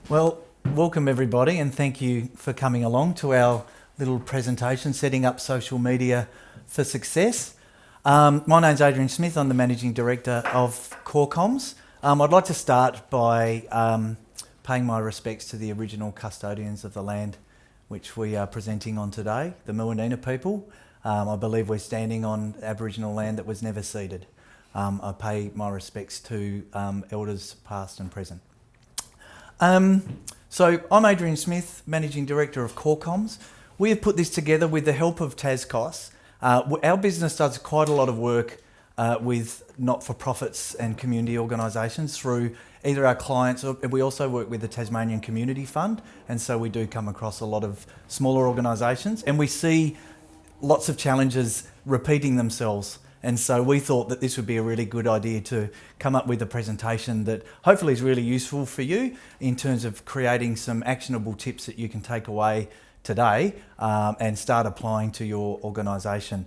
Well, welcome everybody, and thank you for coming along to our little presentation, Setting Up Social Media for Success. My name's Adrian Smith. I'm the Managing Director of Cor Comms. I'd like to start by paying my respects to the original custodians of the land which we are presenting on today, the Muwinina people. I believe we're standing on Aboriginal land that was never ceded. I pay my respects to elders past and present. So I'm Adrian Smith, Managing Director of Cor Comms. We have put this together with the help of TasCos. Our business does quite a lot of work with not-for-profits and community organisations through either our clients, or we also work with the Tasmanian Community Fund, and so we do come across a lot of smaller organisations, and we see lots of challenges repeating themselves. And so we thought that this would be a really good idea to come up with a presentation that hopefully is really useful for you in terms of creating some actionable tips that you can take away today and start applying to your organisation.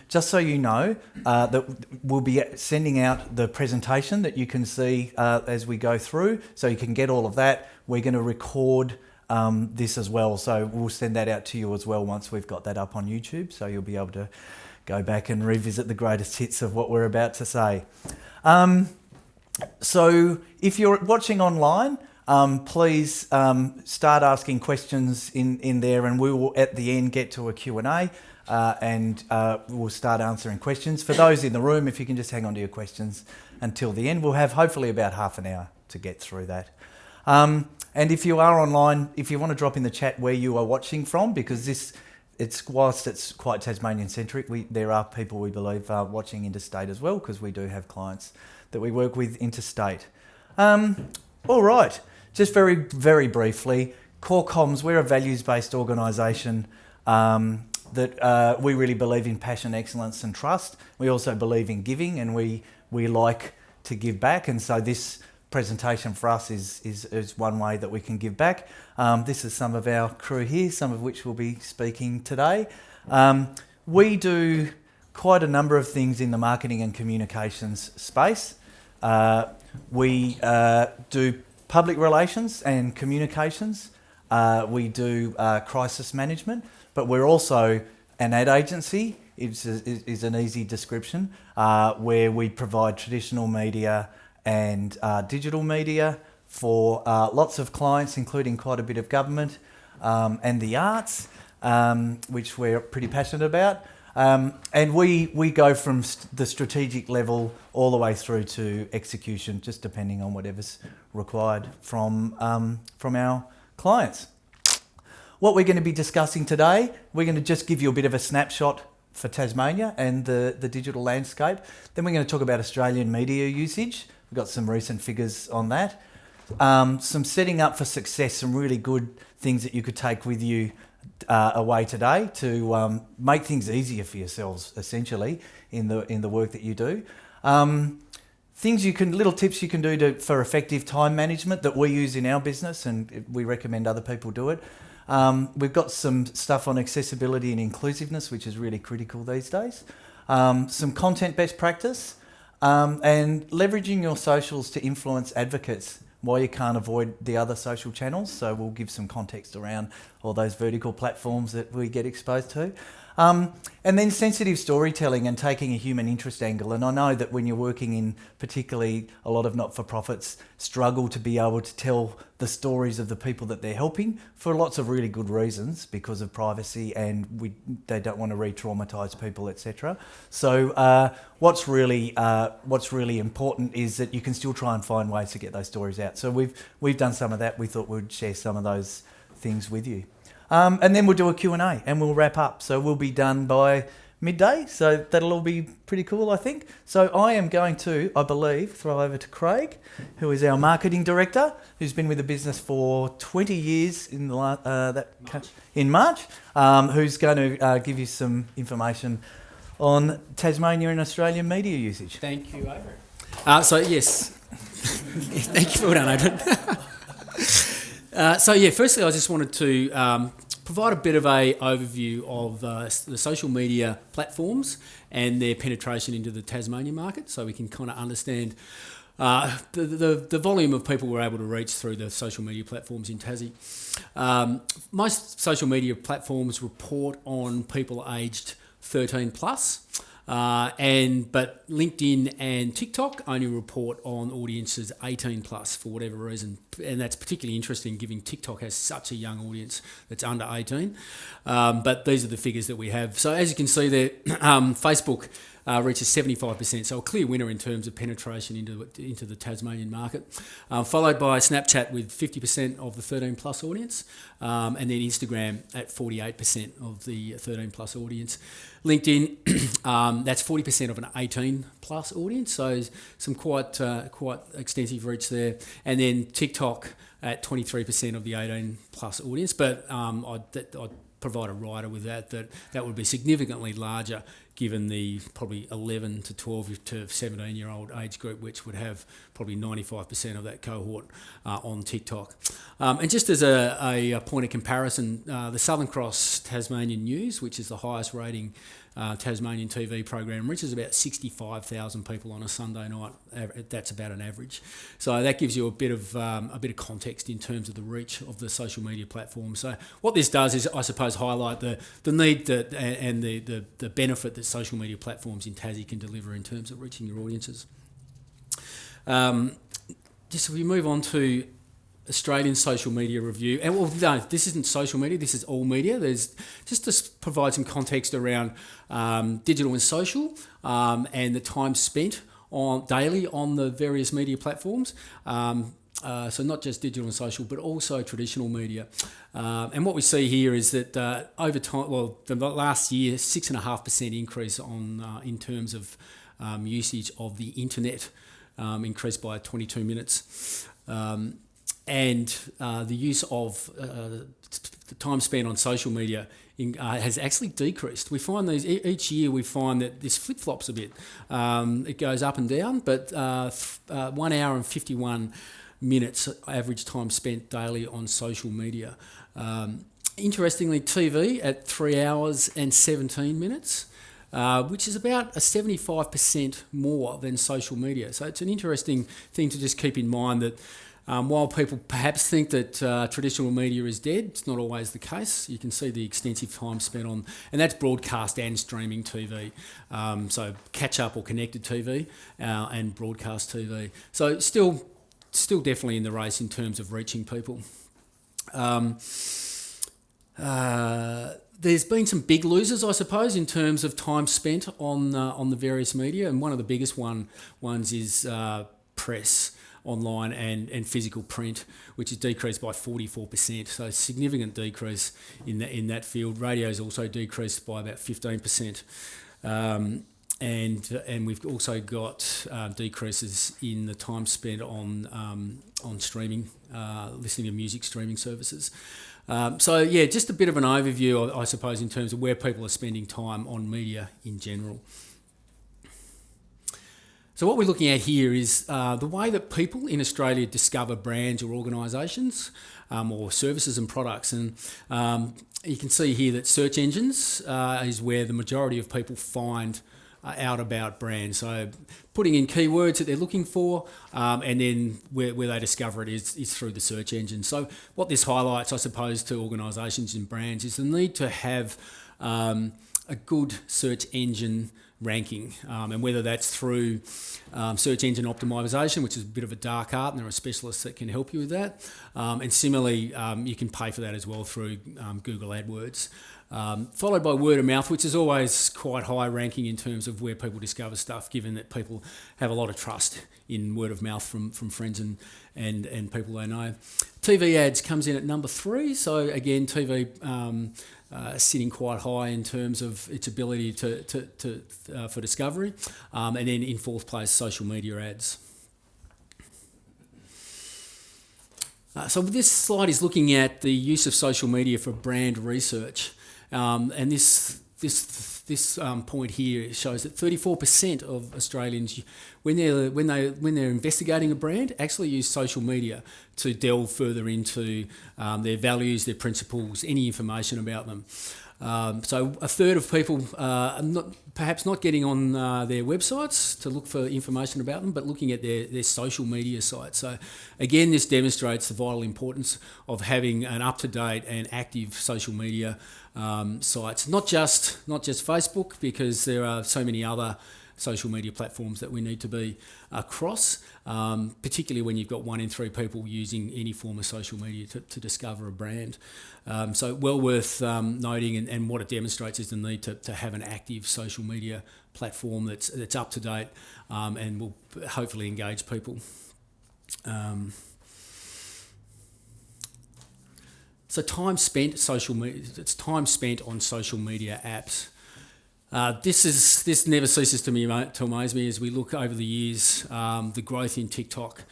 Just so you know, that we'll be sending out the presentation that you can see as we go through, so you can get all of that. We're going to record this as well, so we'll send that out to you as well once we've got that up on YouTube, so you'll be able to go back and revisit the greatest hits of what we're about to say. So if you're watching online, please start asking questions in there, and we will at the end get to a Q&A and we'll start answering questions. For those in the room, if you can just hang on to your questions until the end, we'll have hopefully about half an hour to get through that. And if you are online, if you want to drop in the chat where you are watching from, because whilst it's quite Tasmanian centric, there are people we believe are watching interstate as well, because we do have clients that we work with interstate. All right, just very, very briefly, Cor Comms, we're a values-based organisation that we really believe in passion, excellence and trust. We also believe in giving, and we like to give back, and so this presentation for us is one way that we can give back. This is some of our crew here, some of which will be speaking today. We do quite a number of things in the marketing and communications space. We do public relations and communications. We do crisis management, but we're also an ad agency, is an easy description, where we provide traditional media and digital media for lots of clients, including quite a bit of government and the arts, which we're pretty passionate about. And we go from the strategic level all the way through to execution, just depending on whatever's required from our clients. What we're going to be discussing today, we're going to just give you a bit of a snapshot for Tasmania and the digital landscape. Then we're going to talk about Australian media usage. We've got some recent figures on that. Some setting up for success, some really good things that you could take with you away today to make things easier for yourselves, essentially, in the work that you do. Little tips you can do for effective time management that we use in our business, and we recommend other people do it. We've got some stuff on accessibility and inclusiveness, which is really critical these days. Some content best practice. And leveraging your socials to influence advocates, why you can't avoid the other social channels. So we'll give some context around all those vertical platforms that we get exposed to. And then sensitive storytelling and taking a human interest angle. And I know that when you're working in particularly a lot of not-for-profits struggle to be able to tell the stories of the people that they're helping for lots of really good reasons, because of privacy, and they don't want to re-traumatise people, etc. So what's really important is that you can still try and find ways to get those stories out. So we've done some of that. We thought we'd share some of those things with you. And then we'll do a Q&A and we'll wrap up. So we'll be done by midday. So that'll all be pretty cool, I think. So I am going to, I believe, throw over to Craig, who is our marketing director, who's been with the business for 20 years in March, who's going to give you some information on Tasmania and Australian media usage. Thank you, Adrian. So yes, thank you for that, Adrian. Firstly, I just wanted to provide a bit of a overview of the social media platforms and their penetration into the Tasmanian market, so we can kind of understand the volume of people we're able to reach through the social media platforms in Tassie. Most social media platforms report on people aged 13 plus. But LinkedIn and TikTok only report on audiences 18 plus for whatever reason, and that's particularly interesting given TikTok has such a young audience that's under 18. But these are the figures that we have. So as you can see there, Facebook reaches 75%, so a clear winner in terms of penetration into the Tasmanian market, followed by Snapchat with 50% of the 13 plus audience, and then Instagram at 48% of the 13 plus audience. LinkedIn, that's 40% of an 18 plus audience, so some quite extensive reach there, and then TikTok at 23% of the 18 plus audience, but I'd provide a rider with that would be significantly larger given the probably 11 to 12 to 17-year-old age group, which would have probably 95% of that cohort on TikTok. And just as a point of comparison, the Southern Cross Tasmanian News, which is the highest rating Tasmanian TV program, reaches about 65,000 people on a Sunday night. That's about an average. So that gives you a bit of context in terms of the reach of the social media platform. So what this does is, I suppose, highlight the need and the benefit that social media platforms in Tassie can deliver in terms of reaching your audiences. Just if we move on to Australian social media review, and well, no, this isn't social media, this is all media. There's just to provide some context around digital and social, and the time spent daily on the various media platforms. So not just digital and social, but also traditional media. And what we see here is that over time, the last year, 6.5% increase in terms of usage of the internet, increased by 22 minutes. And the use of the time spent on social media has actually decreased. We find each year we find that this flip-flops a bit. It goes up and down, but 1 hour and 51 minutes average time spent daily on social media. Interestingly, TV at 3 hours and 17 minutes, which is about a 75% more than social media. So it's an interesting thing to just keep in mind that while people perhaps think that traditional media is dead, it's not always the case. You can see the extensive time spent on, and that's broadcast and streaming TV. So catch-up or connected TV and broadcast TV. So still definitely in the race in terms of reaching people. There's been some big losers, I suppose, in terms of time spent on the various media, and one of the biggest ones is press, online and physical print, which is decreased by 44%. So a significant decrease in that field. Radio's also decreased by about 15%. And we've also got decreases in the time spent on streaming, listening to music streaming services. So yeah, just a bit of an overview, I suppose, in terms of where people are spending time on media in general. So what we're looking at here is the way that people in Australia discover brands or organisations or services and products. And you can see here that search engines is where the majority of people find out about brands. So putting in keywords that they're looking for, and then where they discover it is through the search engine. So what this highlights, I suppose, to organisations and brands is the need to have a good search engine ranking, and whether that's through search engine optimization, which is a bit of a dark art, and there are specialists that can help you with that. And similarly, you can pay for that as well through Google AdWords. Followed by word of mouth, which is always quite high ranking in terms of where people discover stuff, given that people have a lot of trust in word of mouth from friends and people they know. TV ads comes in at number 3. So again, TV sitting quite high in terms of its ability for discovery, and then in 4th place, social media ads. So this slide is looking at the use of social media for brand research, and this point here shows that 34% of Australians, when they're investigating a brand, actually use social media to delve further into their values, their principles, any information about them. So a third of people perhaps not getting on their websites to look for information about them, but looking at their social media sites. So again, this demonstrates the vital importance of having an up-to-date and active social media sites. Not just Facebook, because there are so many other social media platforms that we need to be across, particularly when you've got 1 in 3 people using any form of social media to discover a brand. So well worth noting, and what it demonstrates is the need to have an active social media platform that's up to date and will hopefully engage people. So time spent social media. It's time spent on social media apps. This never ceases to amaze me as we look over the years, the growth in TikTok.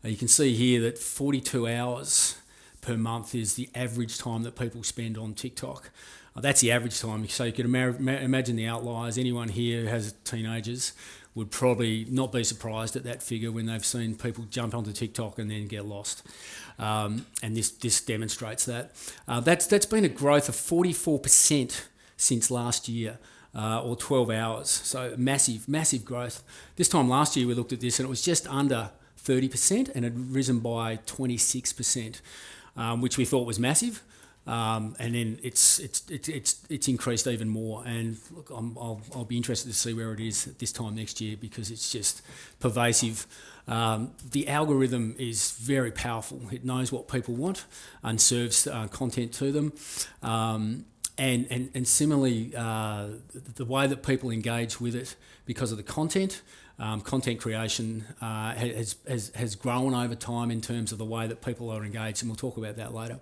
You can see here that 42 hours per month is the average time that people spend on TikTok. That's the average time. So you can imagine the outliers. Anyone here who has teenagers would probably not be surprised at that figure when they've seen people jump onto TikTok and then get lost. And this demonstrates that. That's been a growth of 44% since last year. Or 12 hours. So massive growth. This time last year we looked at this and it was just under 30% and had risen by 26%, which we thought was massive. And then it's increased even more. And look, I'll be interested to see where it is at this time next year, because it's just pervasive. The algorithm is very powerful. It knows what people want and serves content to them. And similarly, the way that people engage with it because of the content creation has grown over time in terms of the way that people are engaged, and we'll talk about that later.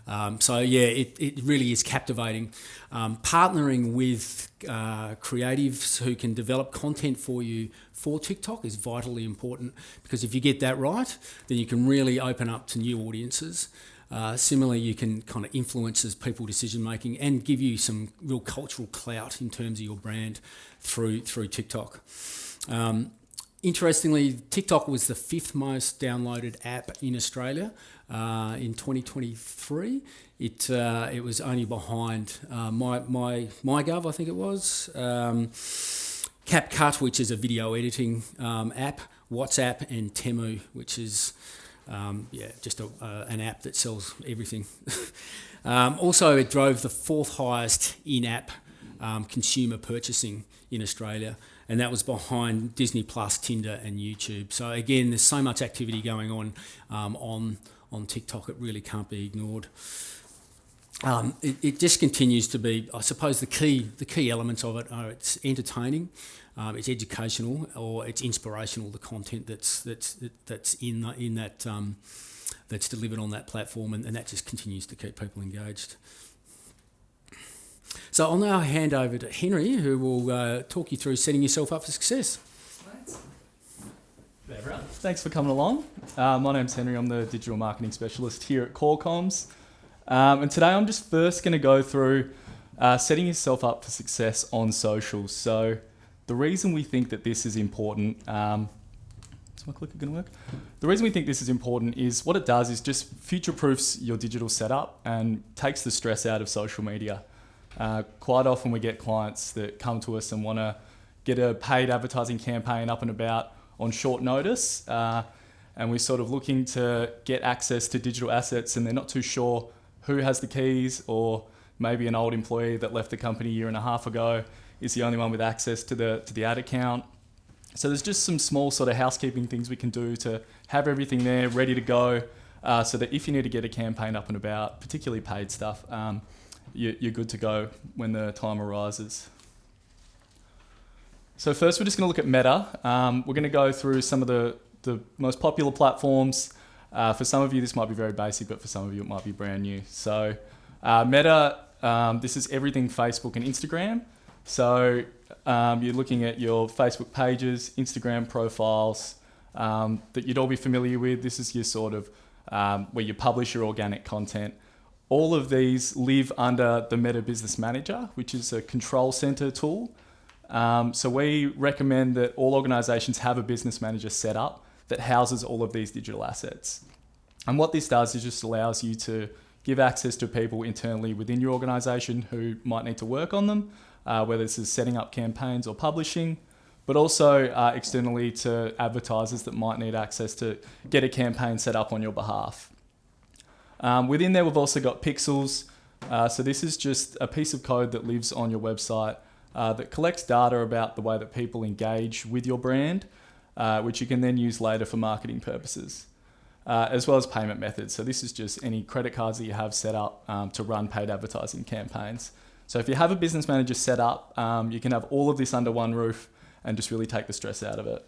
It really is captivating. Partnering with creatives who can develop content for you for TikTok is vitally important, because if you get that right, then you can really open up to new audiences. Similarly, you can kind of influence people's decision making and give you some real cultural clout in terms of your brand through TikTok. Interestingly, TikTok was the 5th most downloaded app in Australia in 2023. It was only behind MyGov, I think it was, CapCut, which is a video editing app, WhatsApp, and Temu, which is just an app that sells everything. Also, it drove the 4th highest in-app consumer purchasing in Australia, and that was behind Disney Plus, Tinder, and YouTube. So again, there's so much activity going on on TikTok; it really can't be ignored. It just continues to be, I suppose, the key elements of it are it's entertaining, it's educational, or it's inspirational. The content that's in that that's delivered on that platform, and that just continues to keep people engaged. So I'll now hand over to Henry, who will talk you through setting yourself up for success. Hey, everyone. Thanks for coming along. My name's Henry. I'm the digital marketing specialist here at Cor Comms. And today I'm just first going to go through setting yourself up for success on socials. So the reason we think that this is important, is my clicker going to work? The reason we think this is important is what it does is just future-proofs your digital setup and takes the stress out of social media. Quite often we get clients that come to us and want to get a paid advertising campaign up and about on short notice, and we're sort of looking to get access to digital assets, and they're not too sure who has the keys, or maybe an old employee that left the company a year and a half ago is the only one with access to the ad account. So there's just some small sort of housekeeping things we can do to have everything there ready to go, so that if you need to get a campaign up and about, particularly paid stuff, you're good to go when the time arises. So first we're just going to look at Meta. We're going to go through some of the most popular platforms. For some of you this might be very basic, but for some of you it might be brand new. So Meta, this is everything Facebook and Instagram. So you're looking at your Facebook pages, Instagram profiles that you'd all be familiar with. This is your sort of where you publish your organic content. All of these live under the Meta Business Manager, which is a control center tool. So we recommend that all organizations have a business manager set up that houses all of these digital assets. And what this does is just allows you to give access to people internally within your organisation who might need to work on them, whether this is setting up campaigns or publishing, but also externally to advertisers that might need access to get a campaign set up on your behalf. Within there, we've also got pixels. So this is just a piece of code that lives on your website that collects data about the way that people engage with your brand, which you can then use later for marketing purposes, as well as payment methods. So this is just any credit cards that you have set up to run paid advertising campaigns. So if you have a business manager set up, you can have all of this under one roof and just really take the stress out of it.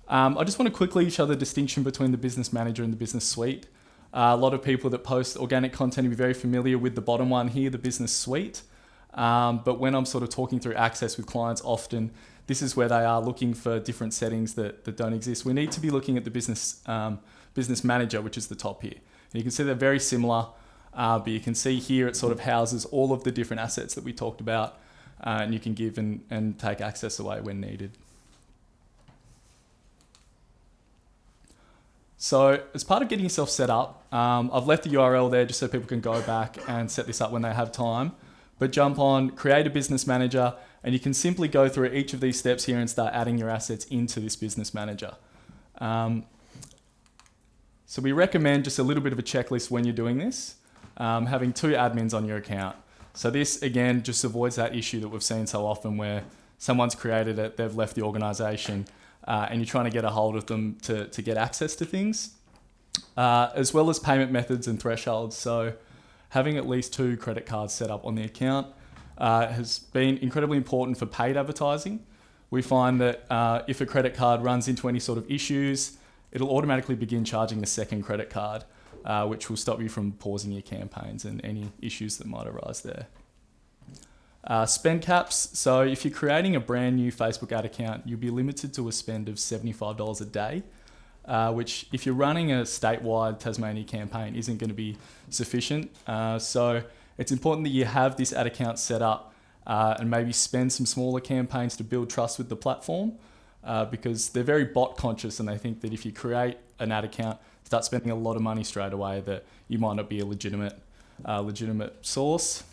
I just want to quickly show the distinction between the business manager and the business suite. A lot of people that post organic content will be very familiar with the bottom one here, the business suite. But when I'm sort of talking through access with clients, often this is where they are looking for different settings that don't exist. We need to be looking at the business manager, which is the top here. And you can see they're very similar, but you can see here it sort of houses all of the different assets that we talked about, and you can give and take access away when needed. So as part of getting yourself set up, I've left the URL there just so people can go back and set this up when they have time. But jump on, create a business manager, and you can simply go through each of these steps here and start adding your assets into this business manager. So we recommend just a little bit of a checklist when you're doing this, having 2 admins on your account. So this, again, just avoids that issue that we've seen so often where someone's created it, they've left the organisation, and you're trying to get a hold of them to get access to things, as well as payment methods and thresholds. So having at least 2 credit cards set up on the account has been incredibly important for paid advertising. We find that if a credit card runs into any sort of issues, it'll automatically begin charging the second credit card, which will stop you from pausing your campaigns and any issues that might arise there. Spend caps. So if you're creating a brand new Facebook ad account, you'll be limited to a spend of $75 a day, which if you're running a statewide Tasmania campaign isn't going to be sufficient. So it's important that you have this ad account set up and maybe spend some smaller campaigns to build trust with the platform, because they're very bot conscious and they think that if you create an ad account, start spending a lot of money straight away, that you might not be a legitimate source.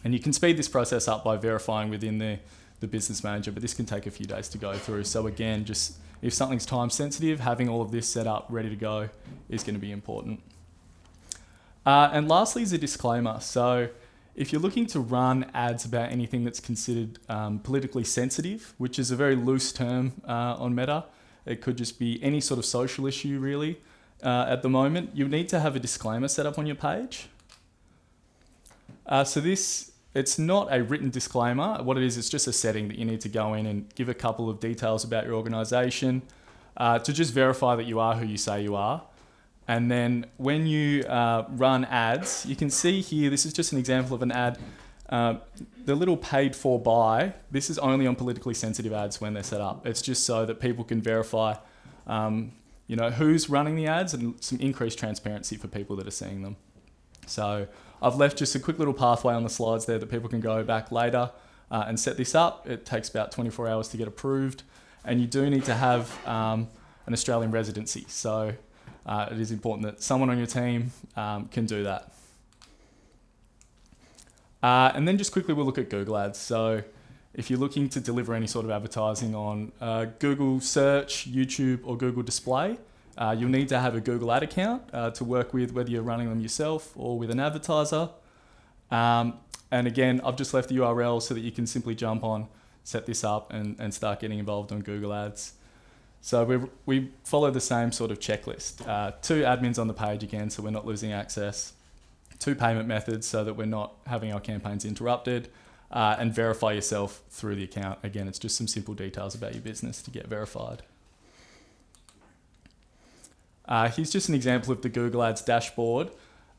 And you can speed this process up by verifying within the business manager, but this can take a few days to go through. So again, just if something's time sensitive, having all of this set up, ready to go is going to be important. And lastly is a disclaimer. So if you're looking to run ads about anything that's considered politically sensitive, which is a very loose term on Meta, it could just be any sort of social issue really. At the moment, you need to have a disclaimer set up on your page. So it's not a written disclaimer. What it is, it's just a setting that you need to go in and give a couple of details about your organisation to just verify that you are who you say you are. And then when you run ads, you can see here, this is just an example of an ad. The little paid for by, this is only on politically sensitive ads when they're set up. It's just so that people can verify who's running the ads and some increased transparency for people that are seeing them. So I've left just a quick little pathway on the slides there that people can go back later and set this up. It takes about 24 hours to get approved, and you do need to have an Australian residency. So it is important that someone on your team can do that. And then just quickly we'll look at Google Ads. So if you're looking to deliver any sort of advertising on Google Search, YouTube or Google Display, you'll need to have a Google Ad account to work with, whether you're running them yourself or with an advertiser. And again, I've just left the URL so that you can simply jump on, set this up and start getting involved on Google Ads. So we follow the same sort of checklist. 2 admins on the page again, so we're not losing access. 2 payment methods so that we're not having our campaigns interrupted. And verify yourself through the account. Again, it's just some simple details about your business to get verified. Here's just an example of the Google Ads dashboard.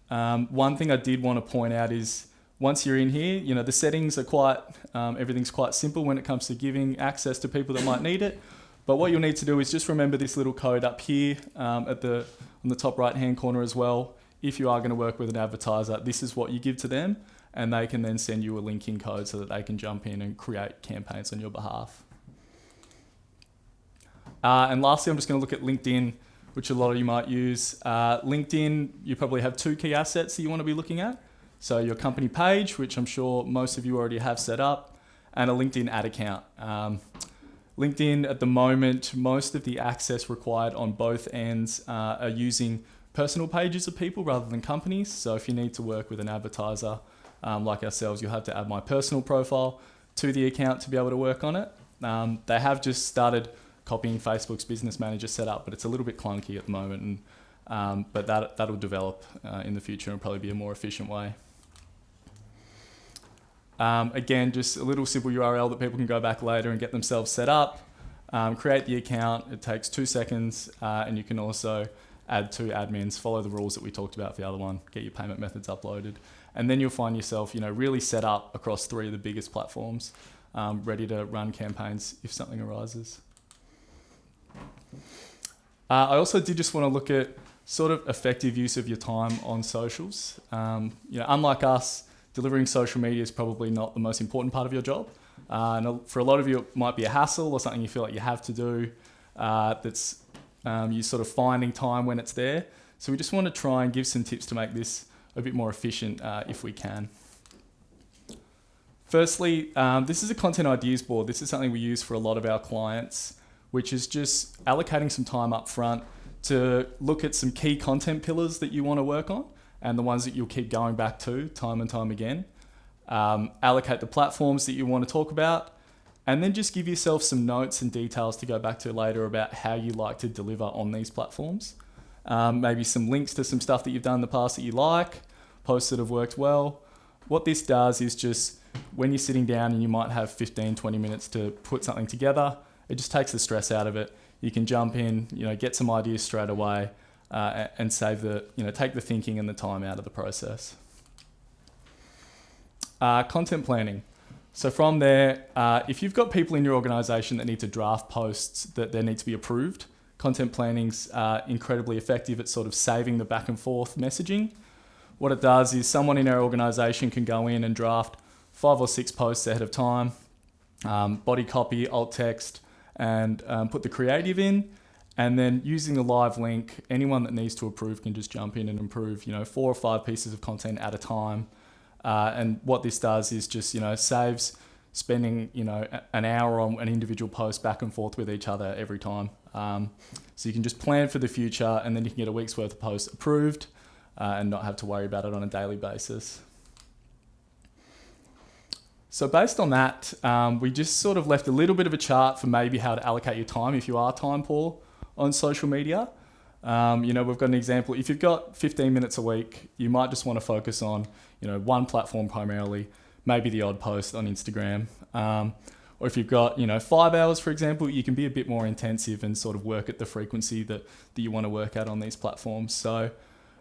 One thing I did want to point out is once you're in here, the settings are everything's quite simple when it comes to giving access to people that might need it. But what you'll need to do is just remember this little code up here on the top right-hand corner as well. If you are going to work with an advertiser, this is what you give to them, and they can then send you a linking code so that they can jump in and create campaigns on your behalf. And lastly, I'm just going to look at LinkedIn. which a lot of you might use. LinkedIn, you probably have 2 key assets that you want to be looking at. So your company page, which I'm sure most of you already have set up, and a LinkedIn ad account. LinkedIn at the moment, most of the access required on both ends are using personal pages of people rather than companies. So if you need to work with an advertiser like ourselves, you'll have to add my personal profile to the account to be able to work on it. They have just started copying Facebook's business manager setup, but it's a little bit clunky at the moment. But that'll develop in the future and probably be a more efficient way. Again, just a little simple URL that people can go back later and get themselves set up. Create the account. It takes 2 seconds, and you can also add 2 admins. Follow the rules that we talked about for the other one. Get your payment methods uploaded, and then you'll find yourself, really set up across 3 of the biggest platforms, ready to run campaigns if something arises. I also did just want to look at sort of effective use of your time on socials. Unlike us, delivering social media is probably not the most important part of your job. And for a lot of you, it might be a hassle or something you feel like you have to do. That's you sort of finding time when it's there. So we just want to try and give some tips to make this a bit more efficient if we can. Firstly, this is a content ideas board. This is something we use for a lot of our clients, which is just allocating some time up front to look at some key content pillars that you want to work on and the ones that you'll keep going back to time and time again. Allocate the platforms that you want to talk about, and then just give yourself some notes and details to go back to later about how you like to deliver on these platforms. Maybe some links to some stuff that you've done in the past that you like, posts that have worked well. What this does is just when you're sitting down and you might have 15, 20 minutes to put something together, it just takes the stress out of it. You can jump in, get some ideas straight away, and save take the thinking and the time out of the process. Content planning. So from there, if you've got people in your organisation that need to draft posts that they need to be approved, content planning's incredibly effective at sort of saving the back and forth messaging. What it does is someone in our organisation can go in and draft 5 or 6 posts ahead of time, body copy, alt text, and put the creative in. And then using the live link, anyone that needs to approve can just jump in and approve, 4 or 5 pieces of content at a time. And what this does is just, saves spending, an hour on an individual post back and forth with each other every time. So you can just plan for the future, and then you can get a week's worth of posts approved and not have to worry about it on a daily basis. So based on that, we just sort of left a little bit of a chart for maybe how to allocate your time if you are time poor on social media. We've got an example. If you've got 15 minutes a week, you might just want to focus on, one platform primarily, maybe the odd post on Instagram. Or if you've got, 5 hours, for example, you can be a bit more intensive and sort of work at the frequency that you want to work at on these platforms. So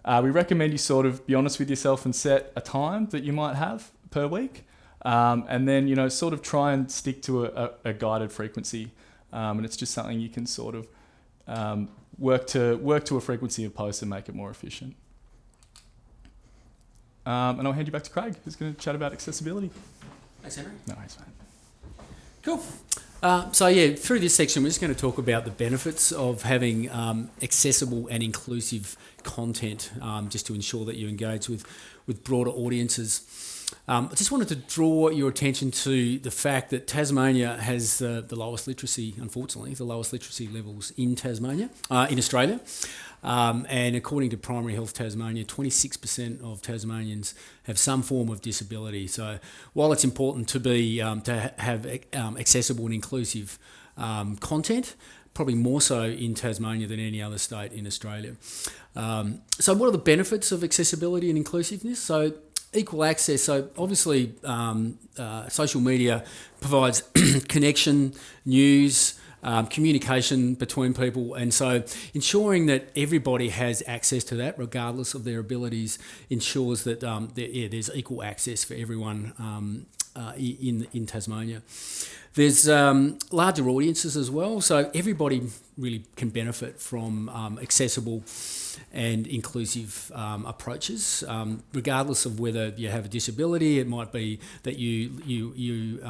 we recommend you sort of be honest with yourself and set a time that you might have per week. And then, sort of try and stick to a guided frequency. And it's just something you can sort of work to a frequency of posts and make it more efficient. And I'll hand you back to Craig, who's going to chat about accessibility. Thanks, Henry. No worries, mate. Cool. Through this section, we're just going to talk about the benefits of having accessible and inclusive content, just to ensure that you engage with broader audiences. I just wanted to draw your attention to the fact that Tasmania has the lowest literacy, unfortunately, the lowest literacy levels in Tasmania, in Australia. And according to Primary Health Tasmania, 26% of Tasmanians have some form of disability. So while it's important to be to have accessible and inclusive content, probably more so in Tasmania than any other state in Australia. So what are the benefits of accessibility and inclusiveness? So equal access. So obviously social media provides connection, news, communication between people, and so ensuring that everybody has access to that regardless of their abilities ensures that there's equal access for everyone in Tasmania. There's larger audiences as well, so everybody really can benefit from accessible and inclusive approaches, regardless of whether you have a disability. It might be that you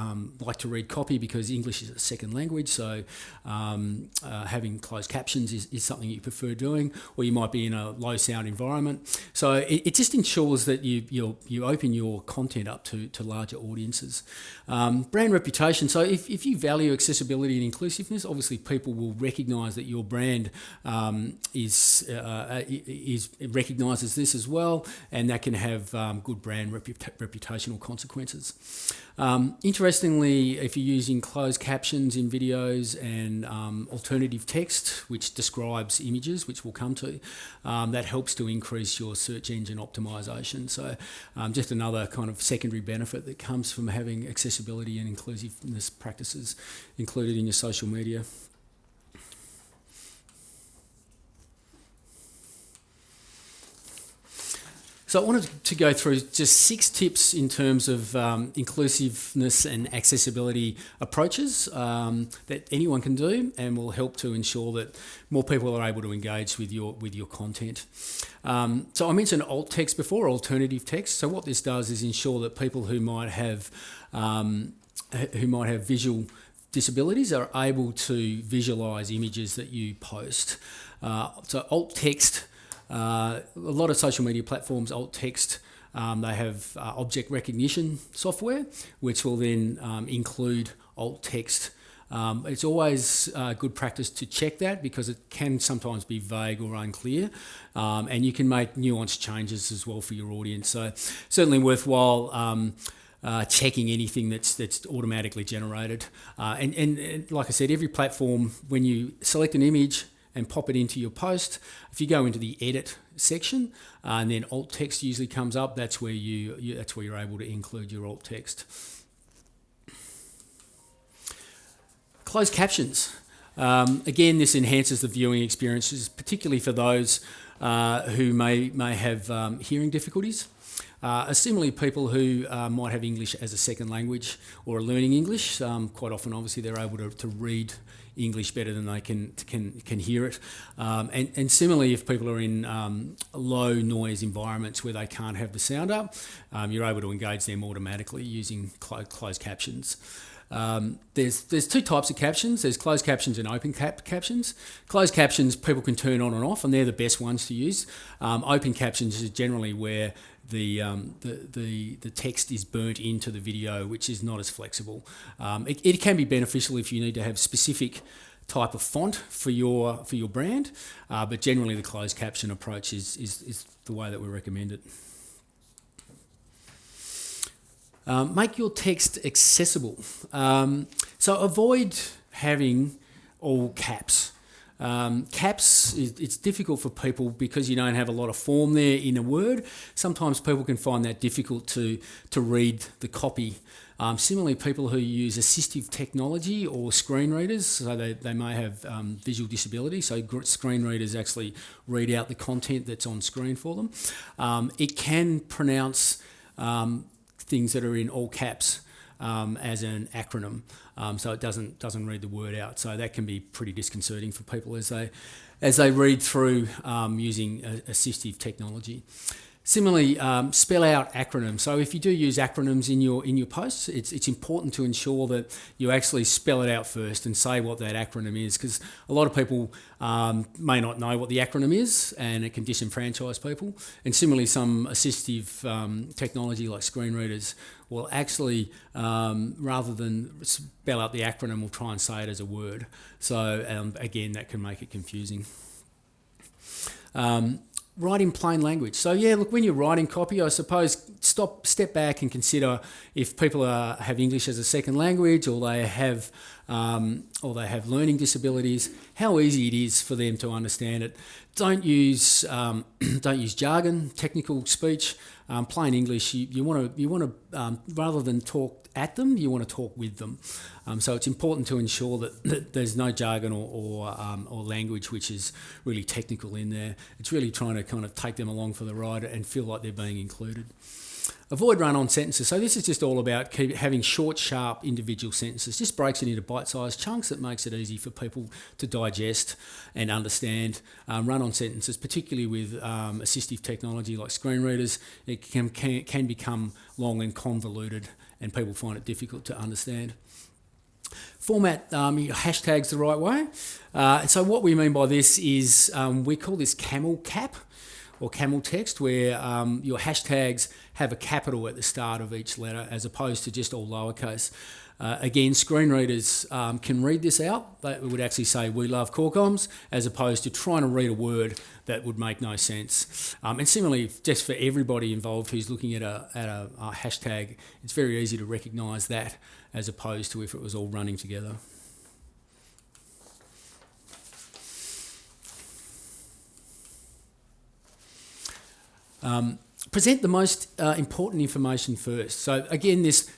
like to read copy because English is a second language, so having closed captions is something you prefer doing, or you might be in a low sound environment. So it just ensures that you open your content up to larger audiences. Brand reputation. So if you value accessibility and inclusiveness, obviously people will recognise that your brand is recognises this as well, and that can have good brand reputational consequences. Interestingly, if you're using closed captions in videos and alternative text, which describes images, which we'll come to, that helps to increase your search engine optimization. So just another kind of secondary benefit that comes from having accessibility and inclusiveness practices included in your social media. So I wanted to go through just 6 tips in terms of inclusiveness and accessibility approaches that anyone can do, and will help to ensure that more people are able to engage with your content. So I mentioned alt text before, alternative text. So what this does is ensure that people who might have visual disabilities are able to visualise images that you post. So alt text. A lot of social media platforms, alt text, they have object recognition software, which will then include alt text. It's always good practice to check that, because it can sometimes be vague or unclear, and you can make nuanced changes as well for your audience. So certainly worthwhile checking anything that's automatically generated. And like I said, every platform, when you select an image and pop it into your post, if you go into the edit section and then alt text usually comes up, that's where you're able to include your alt text. Closed captions. Again, this enhances the viewing experiences, particularly for those who may have hearing difficulties. Similarly, people who might have English as a second language or are learning English, quite often, obviously, they're able to read English better than they can hear it. And similarly, if people are in low noise environments where they can't have the sound up, you're able to engage them automatically using closed captions. There's 2 types of captions. There's closed captions and open captions. Closed captions people can turn on and off, and they're the best ones to use. Open captions is generally where the text is burnt into the video, which is not as flexible. It can be beneficial if you need to have specific type of font for your brand, but generally the closed caption approach is the way that we recommend it. Make your text accessible. So avoid having all caps. Caps, it's difficult for people because you don't have a lot of form there in a word. Sometimes people can find that difficult to read the copy. Similarly, people who use assistive technology or screen readers, so they may have visual disability, so screen readers actually read out the content that's on screen for them. It can pronounce things that are in all caps as an acronym, so it doesn't read the word out. So that can be pretty disconcerting for people as they read through using assistive technology. Similarly, spell out acronyms. So if you do use acronyms in your posts, it's important to ensure that you actually spell it out first and say what that acronym is, because a lot of people may not know what the acronym is, and it can disenfranchise people. And similarly, some assistive technology like screen readers will actually, rather than spell out the acronym, will try and say it as a word. So again, that can make it confusing. Write in plain language. So yeah, look, when you're writing copy, I suppose step back and consider if people have English as a second language, or they have learning disabilities, how easy it is for them to understand it. Don't use jargon, technical speech. Plain English. You want to rather than talk at them, you want to talk with them. So it's important to ensure that there's no jargon or language which is really technical in there. It's really trying to kind of take them along for the ride and feel like they're being included. Avoid run-on sentences. So this is just all about having short, sharp, individual sentences. Just breaks it into bite-sized chunks that makes it easy for people to digest and understand. Run-on sentences, particularly with assistive technology like screen readers, it can become long and convoluted, and people find it difficult to understand. Format your hashtags the right way. So what we mean by this is we call this camel cap or camel text, where your hashtags have a capital at the start of each letter as opposed to just all lowercase. Again, screen readers can read this out. They would actually say, "We love Cor Comms," as opposed to trying to read a word that would make no sense. And similarly, just for everybody involved who's looking at a hashtag, it's very easy to recognise that as opposed to if it was all running together. Present the most important information first. So again, this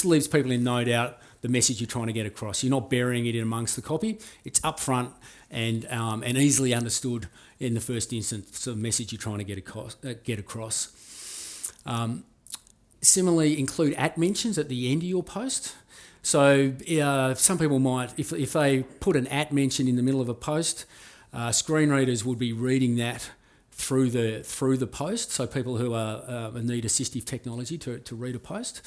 leaves people in no doubt the message you're trying to get across. You're not burying it in amongst the copy. It's upfront and easily understood in the first instance. The message you're trying to get across. Similarly, include @ at the end of your post. So some people might, if they put an @ mention in the middle of a post, screen readers would be reading that through the post. So people who need assistive technology to read a post,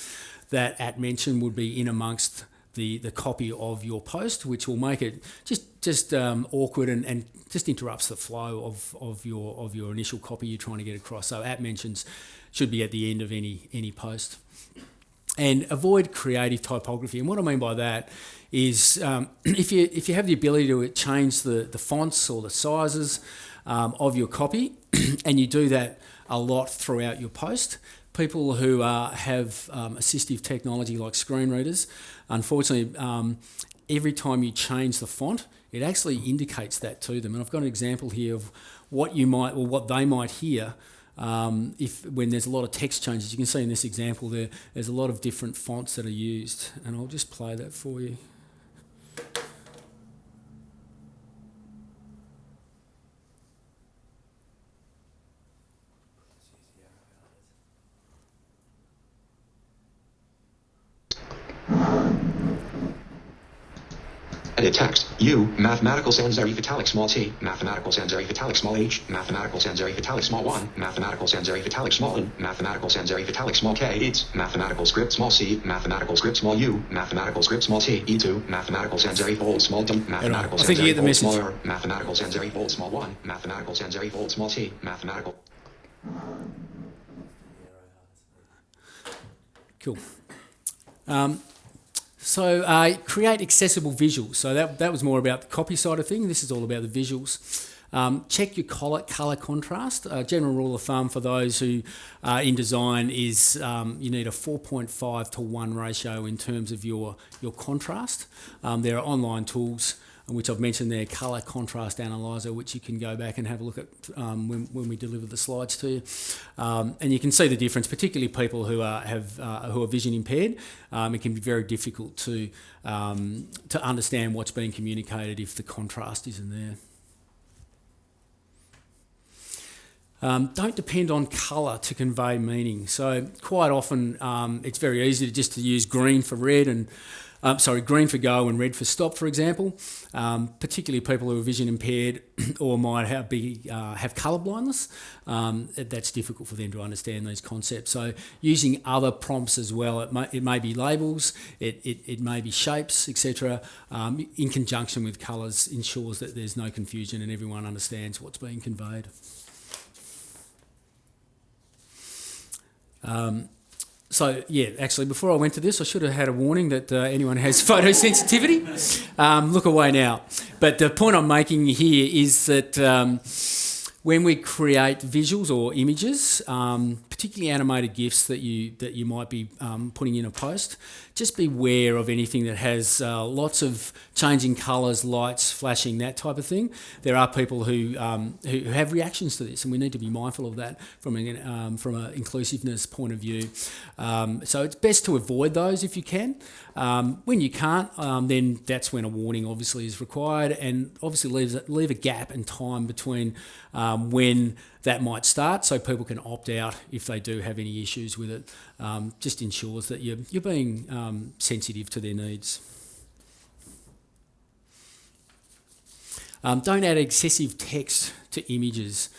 that @ mention would be in amongst the copy of your post, which will make it just awkward and just interrupts the flow of your initial copy you're trying to get across. So @ mentions should be at the end of any post. And avoid creative typography. And what I mean by that is if you have the ability to change the fonts or the sizes of your copy, and you do that a lot throughout your post, people who have assistive technology like screen readers, unfortunately, every time you change the font, it actually indicates that to them. And I've got an example here of what they might hear when there's a lot of text changes. You can see in this example there's a lot of different fonts that are used, and I'll just play that for you. Edit text. U. Mathematical sans serif italic small t. Mathematical sans serif italic small h. Mathematical sans serif italic small 1. Mathematical sans serif italic small n. Mathematical sans serif italic small k. It's mathematical script small c. Mathematical script small u. Mathematical script small t. E2. Mathematical sans serif bold small d. Mathematical sans serif bold small r. Mathematical sans serif bold small 1. Mathematical sans serif bold small t. Mathematical. Cool. So create accessible visuals. So that was more about the copy side of things. This is all about the visuals. Check your colour contrast. General rule of thumb for those who are in design is you need a 4.5:1 ratio in terms of your contrast. There are online tools which I've mentioned there, colour contrast analyzer, which you can go back and have a look at when we deliver the slides to you, and you can see the difference. Particularly people who are vision impaired, it can be very difficult to understand what's being communicated if the contrast isn't there. Don't depend on colour to convey meaning. So quite often it's very easy to use green for red and green for go and red for stop, for example. Particularly people who are vision impaired or might have colour blindness. That's difficult for them to understand these concepts. So using other prompts as well. It may be labels, it may be shapes, etc. In conjunction with colours ensures that there's no confusion and everyone understands what's being conveyed. So, yeah, actually, before I went to this, I should have had a warning that anyone has photosensitivity. Look away now. But the point I'm making here is that when we create visuals or images, particularly animated GIFs that you might be putting in a post, just beware of anything that has lots of changing colours, lights, flashing, that type of thing. There are people who have reactions to this, and we need to be mindful of that from an inclusiveness point of view. So it's best to avoid those if you can. When you can't, then that's when a warning obviously is required, and obviously leave a gap in time between when that might start, so people can opt out if if they do have any issues with it, just ensures that you're being sensitive to their needs. Don't add excessive text to images.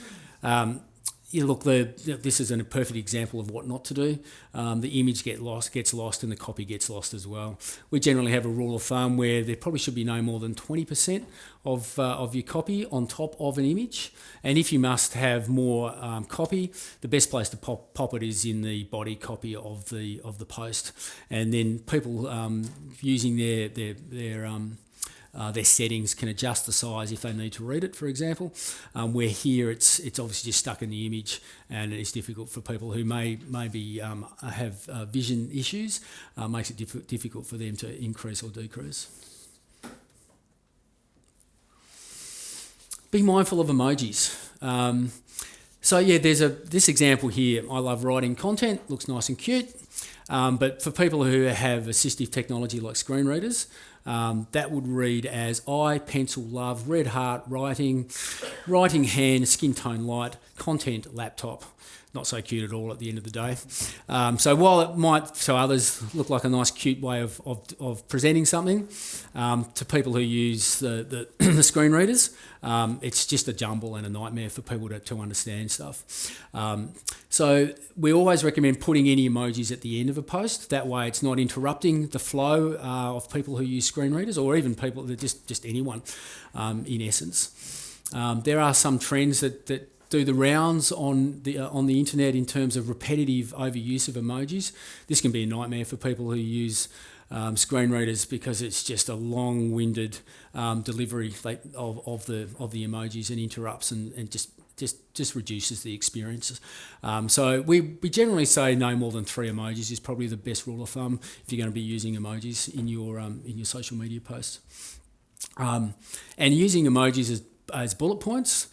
This is a perfect example of what not to do. The image gets lost, and the copy gets lost as well. We generally have a rule of thumb where there probably should be no more than 20% of your copy on top of an image. And if you must have more copy, the best place to pop it is in the body copy of the post. And then people using their settings can adjust the size if they need to read it, for example. Where here it's obviously just stuck in the image, and it's difficult for people who maybe have vision issues. Makes it difficult for them to increase or decrease. Be mindful of emojis. There's this example here. I love writing content, looks nice and cute. But for people who have assistive technology like screen readers, that would read as I, pencil, love, red heart, writing hand, skin tone light, content, laptop. Not so cute at all at the end of the day. So while it might to others look like a nice cute way of presenting something, to people who use the screen readers, it's just a jumble and a nightmare for people to understand stuff. So we always recommend putting any emojis at the end of a post. That way it's not interrupting the flow of people who use screen readers, or even people that just anyone in essence. There are some trends that do the rounds on the internet in terms of repetitive overuse of emojis. This can be a nightmare for people who use screen readers, because it's just a long-winded delivery of the emojis, and interrupts and just reduces the experiences. So we generally say no more than 3 emojis is probably the best rule of thumb if you're going to be using emojis in your social media posts. And using emojis as bullet points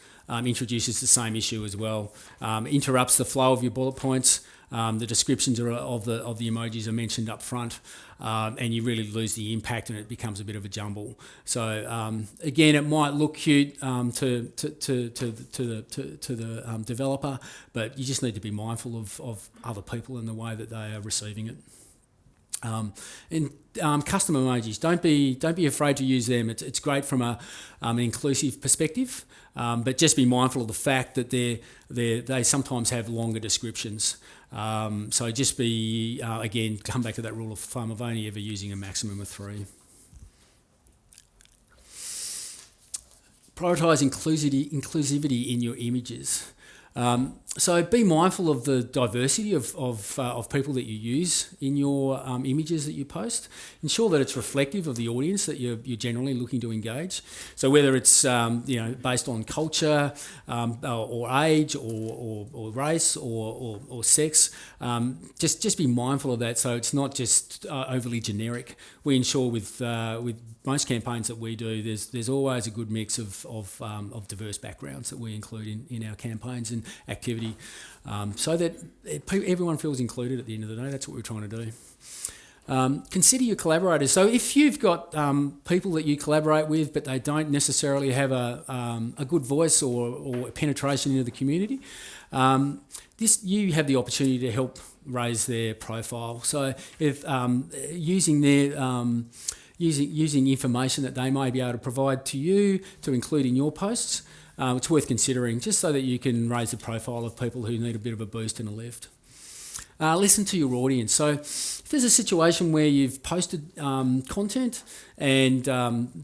introduces the same issue as well. Interrupts the flow of your bullet points. The descriptions of the emojis are mentioned up front, and you really lose the impact, and it becomes a bit of a jumble. So again, it might look cute to the developer, but you just need to be mindful of other people and the way that they are receiving it. Custom emojis, don't be afraid to use them. It's great from an inclusive perspective, but just be mindful of the fact that they sometimes have longer descriptions. So just be again, come back to that rule of thumb of only ever using a maximum of 3. Prioritise inclusivity in your images. So be mindful of the diversity of people that you use in your images that you post. Ensure that it's reflective of the audience that you're generally looking to engage. So whether it's based on culture or age or race or sex, just be mindful of that. So it's not just overly generic. We ensure with most campaigns that we do, there's always a good mix of diverse backgrounds that we include in our campaigns and activity, so that everyone feels included at the end of the day. That's what we're trying to do. Consider your collaborators. So if you've got people that you collaborate with, but they don't necessarily have a good voice or penetration into the community, you have the opportunity to help raise their profile. So if using their using information that they may be able to provide to you to include in your posts, it's worth considering, just so that you can raise the profile of people who need a bit of a boost and a lift. Listen to your audience. So if there's a situation where you've posted content and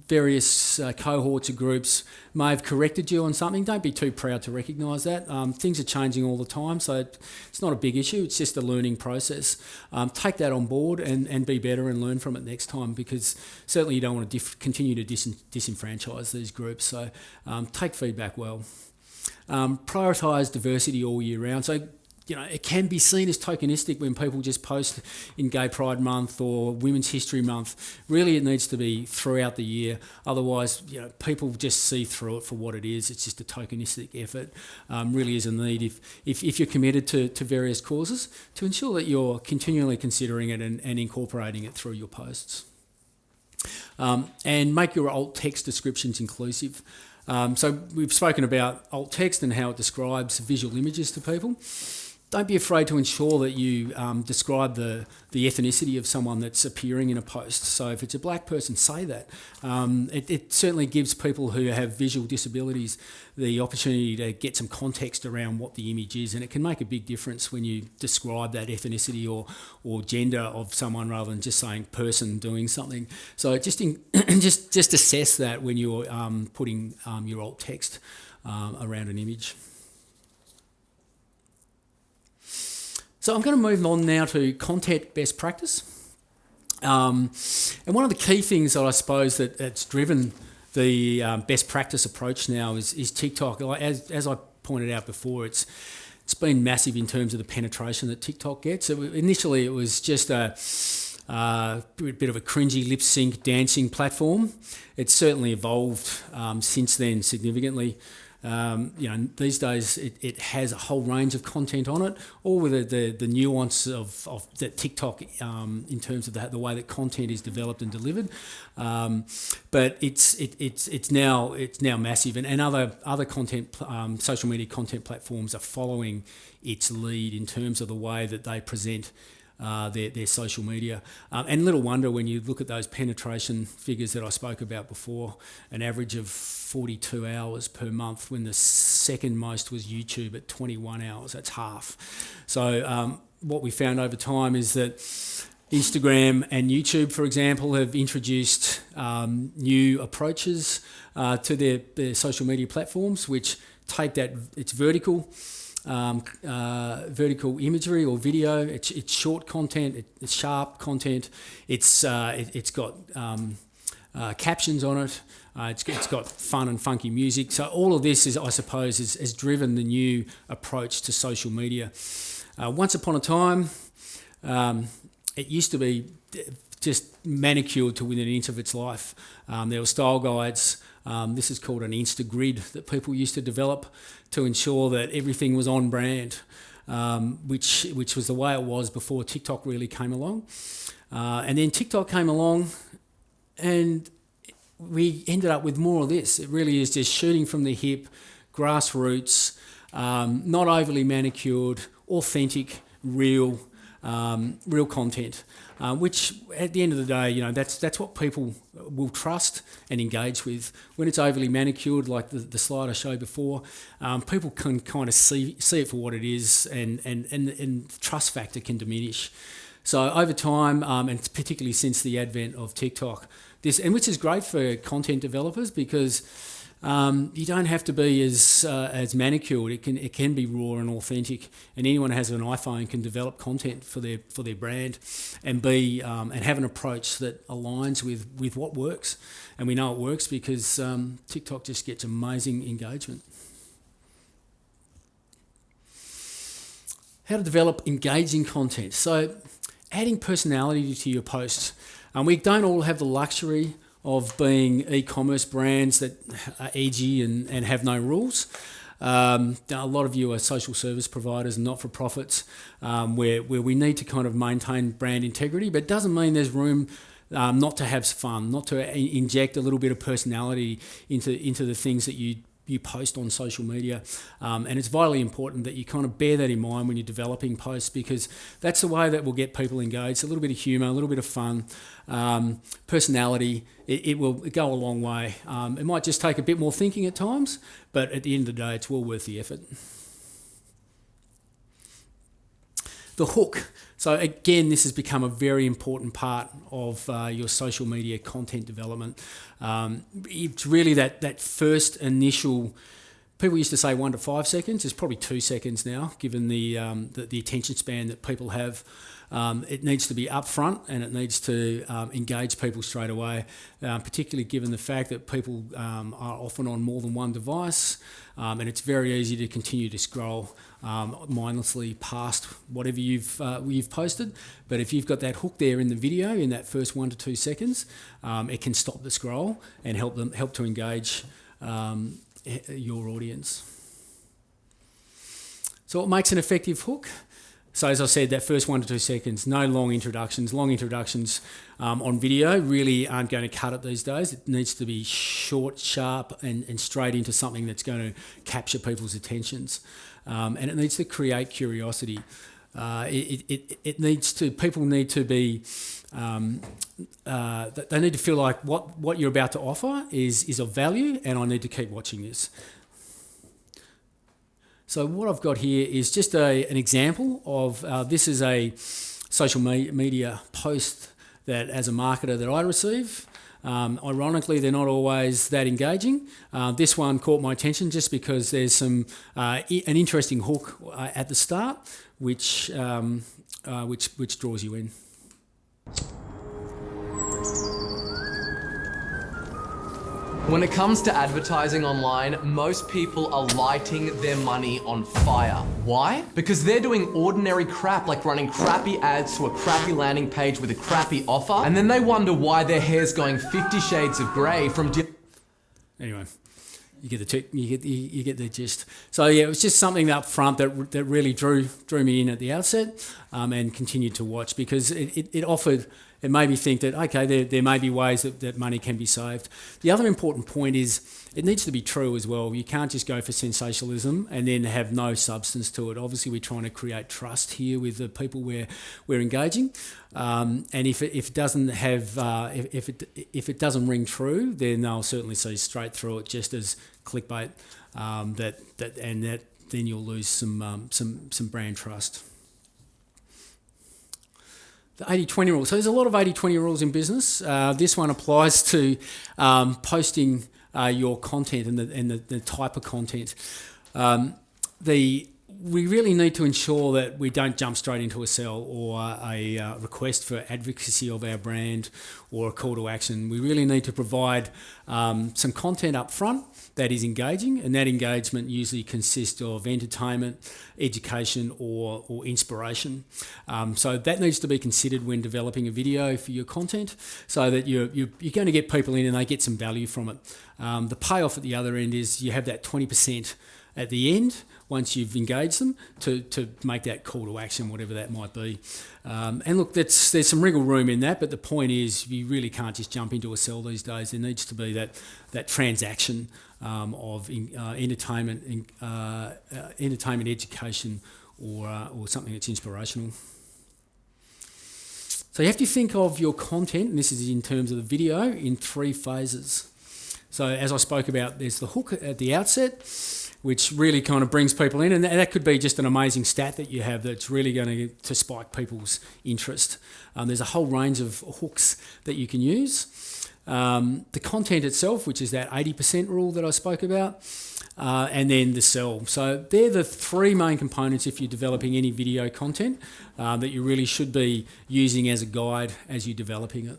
various cohorts or groups may have corrected you on something, don't be too proud to recognise that. Things are changing all the time, so it's not a big issue. It's just a learning process. Take that on board and be better and learn from it next time, because certainly you don't want to continue to disenfranchise these groups. So take feedback well. Prioritise diversity all year round. So it can be seen as tokenistic when people just post in Gay Pride Month or Women's History Month. Really, it needs to be throughout the year. Otherwise, people just see through it for what it is. It's just a tokenistic effort. Really is a need if you're committed to various causes, to ensure that you're continually considering it and incorporating it through your posts. And make your alt text descriptions inclusive. So we've spoken about alt text and how it describes visual images to people. don't be afraid to ensure that you describe the ethnicity of someone that's appearing in a post. So if it's a black person, say that. It certainly gives people who have visual disabilities the opportunity to get some context around what the image is, and it can make a big difference when you describe that ethnicity or gender of someone rather than just saying person doing something. So just assess that when you're putting your alt text around an image. So I'm going to move on now to content best practice. And one of the key things that I suppose that's driven the best practice approach now is TikTok. As I pointed out before, it's been massive in terms of the penetration that TikTok gets. So initially it was just a bit of a cringy lip sync dancing platform. It's certainly evolved since then significantly. These days it has a whole range of content on it, all with the nuance of that TikTok in terms of the way that content is developed and delivered. But it's now massive, and other content social media content platforms are following its lead in terms of the way that they present their social media. And little wonder when you look at those penetration figures that I spoke about before, an average of 42 hours per month, when the second most was YouTube at 21 hours. That's half. So what we found over time is that Instagram and YouTube, for example, have introduced new approaches to their social media platforms, which take that, it's vertical imagery or video. It's short content. It's sharp content. It's got captions on it. It's got fun and funky music. So all of this I suppose has driven the new approach to social media. Once upon a time, it used to be just manicured to within an inch of its life. There were style guides. This is called an Insta grid that people used to develop to ensure that everything was on brand, which was the way it was before TikTok really came along. And then TikTok came along, and we ended up with more of this. It really is just shooting from the hip, grassroots, not overly manicured, authentic, real content, which at the end of the day, that's what people will trust and engage with. When it's overly manicured, like the slide I showed before, people can kind of see it for what it is, and the trust factor can diminish. So over time, and particularly since the advent of TikTok, which is great for content developers because you don't have to be as manicured. It can be raw and authentic, and anyone who has an iPhone can develop content for their brand and have an approach that aligns with what works. And we know it works because TikTok just gets amazing engagement. How to develop engaging content. So adding personality to your posts. We don't all have the luxury of being e-commerce brands that are edgy and have no rules. A lot of you are social service providers and not-for-profits where we need to kind of maintain brand integrity, but it doesn't mean there's room not to have fun, not to inject a little bit of personality into the things that you post on social media. And it's vitally important that you kind of bear that in mind when you're developing posts, because that's the way that will get people engaged. A little bit of humour, a little bit of fun, personality, it will go a long way. It might just take a bit more thinking at times, but at the end of the day, it's well worth the effort. The hook. So again, this has become a very important part of your social media content development. It's really that first initial. People used to say 1 to 5 seconds. It's probably 2 seconds now, given the attention span that people have. It needs to be upfront, and it needs to engage people straight away, particularly given the fact that people are often on more than one device, and it's very easy to continue to scroll mindlessly past whatever you've posted. But if you've got that hook there in the video, in that first 1 to 2 seconds, it can stop the scroll and help to engage your audience. So what makes an effective hook? So as I said, that first 1 to 2 seconds, no long introductions. Long introductions on video really aren't going to cut it these days. It needs to be short, sharp, and straight into something that's going to capture people's attentions. And it needs to create curiosity. It needs to, people need to be, they need to feel like what you're about to offer is of value, and I need to keep watching this. So what I've got here is just an example of, this is a social media post that as a marketer that I receive. Ironically, they're not always that engaging. This one caught my attention just because there's an interesting hook at the start, which draws you in. When it comes to advertising online, most people are lighting their money on fire. Why? Because they're doing ordinary crap like running crappy ads to a crappy landing page with a crappy offer, and then they wonder why their hair's going 50 shades of grey from... Anyway, you get the gist. So yeah, it was just something up front that really drew me in at the outset, and continued to watch because it offered. It made me think that, okay, there may be ways that money can be saved. The other important point is it needs to be true as well. You can't just go for sensationalism and then have no substance to it. Obviously, we're trying to create trust here with the people we're engaging. And if it doesn't have, if it doesn't ring true, then they'll certainly see straight through it just as clickbait. Then you'll lose some brand trust. The 80-20 rule. So there's a lot of 80-20 rules in business. This one applies to posting your content and the type of content. We really need to ensure that we don't jump straight into a sell or a request for advocacy of our brand or a call to action. We really need to provide some content up front that is engaging, and that engagement usually consists of entertainment, education, or inspiration. So that needs to be considered when developing a video for your content, so that you're going to get people in and they get some value from it. The payoff at the other end is you have that 20% at the end once you've engaged them to make that call to action, whatever that might be. And look, there's some wriggle room in that, but the point is you really can't just jump into a sell these days. There needs to be that transaction of entertainment, education, or something that's inspirational. So you have to think of your content, and this is in terms of the video, in 3 phases. So as I spoke about, there's the hook at the outset, which really kind of brings people in, and that could be just an amazing stat that you have that's really going to spike people's interest. There's a whole range of hooks that you can use. The content itself, which is that 80% rule that I spoke about, and then the sell. So they're the 3 main components if you're developing any video content that you really should be using as a guide as you're developing it.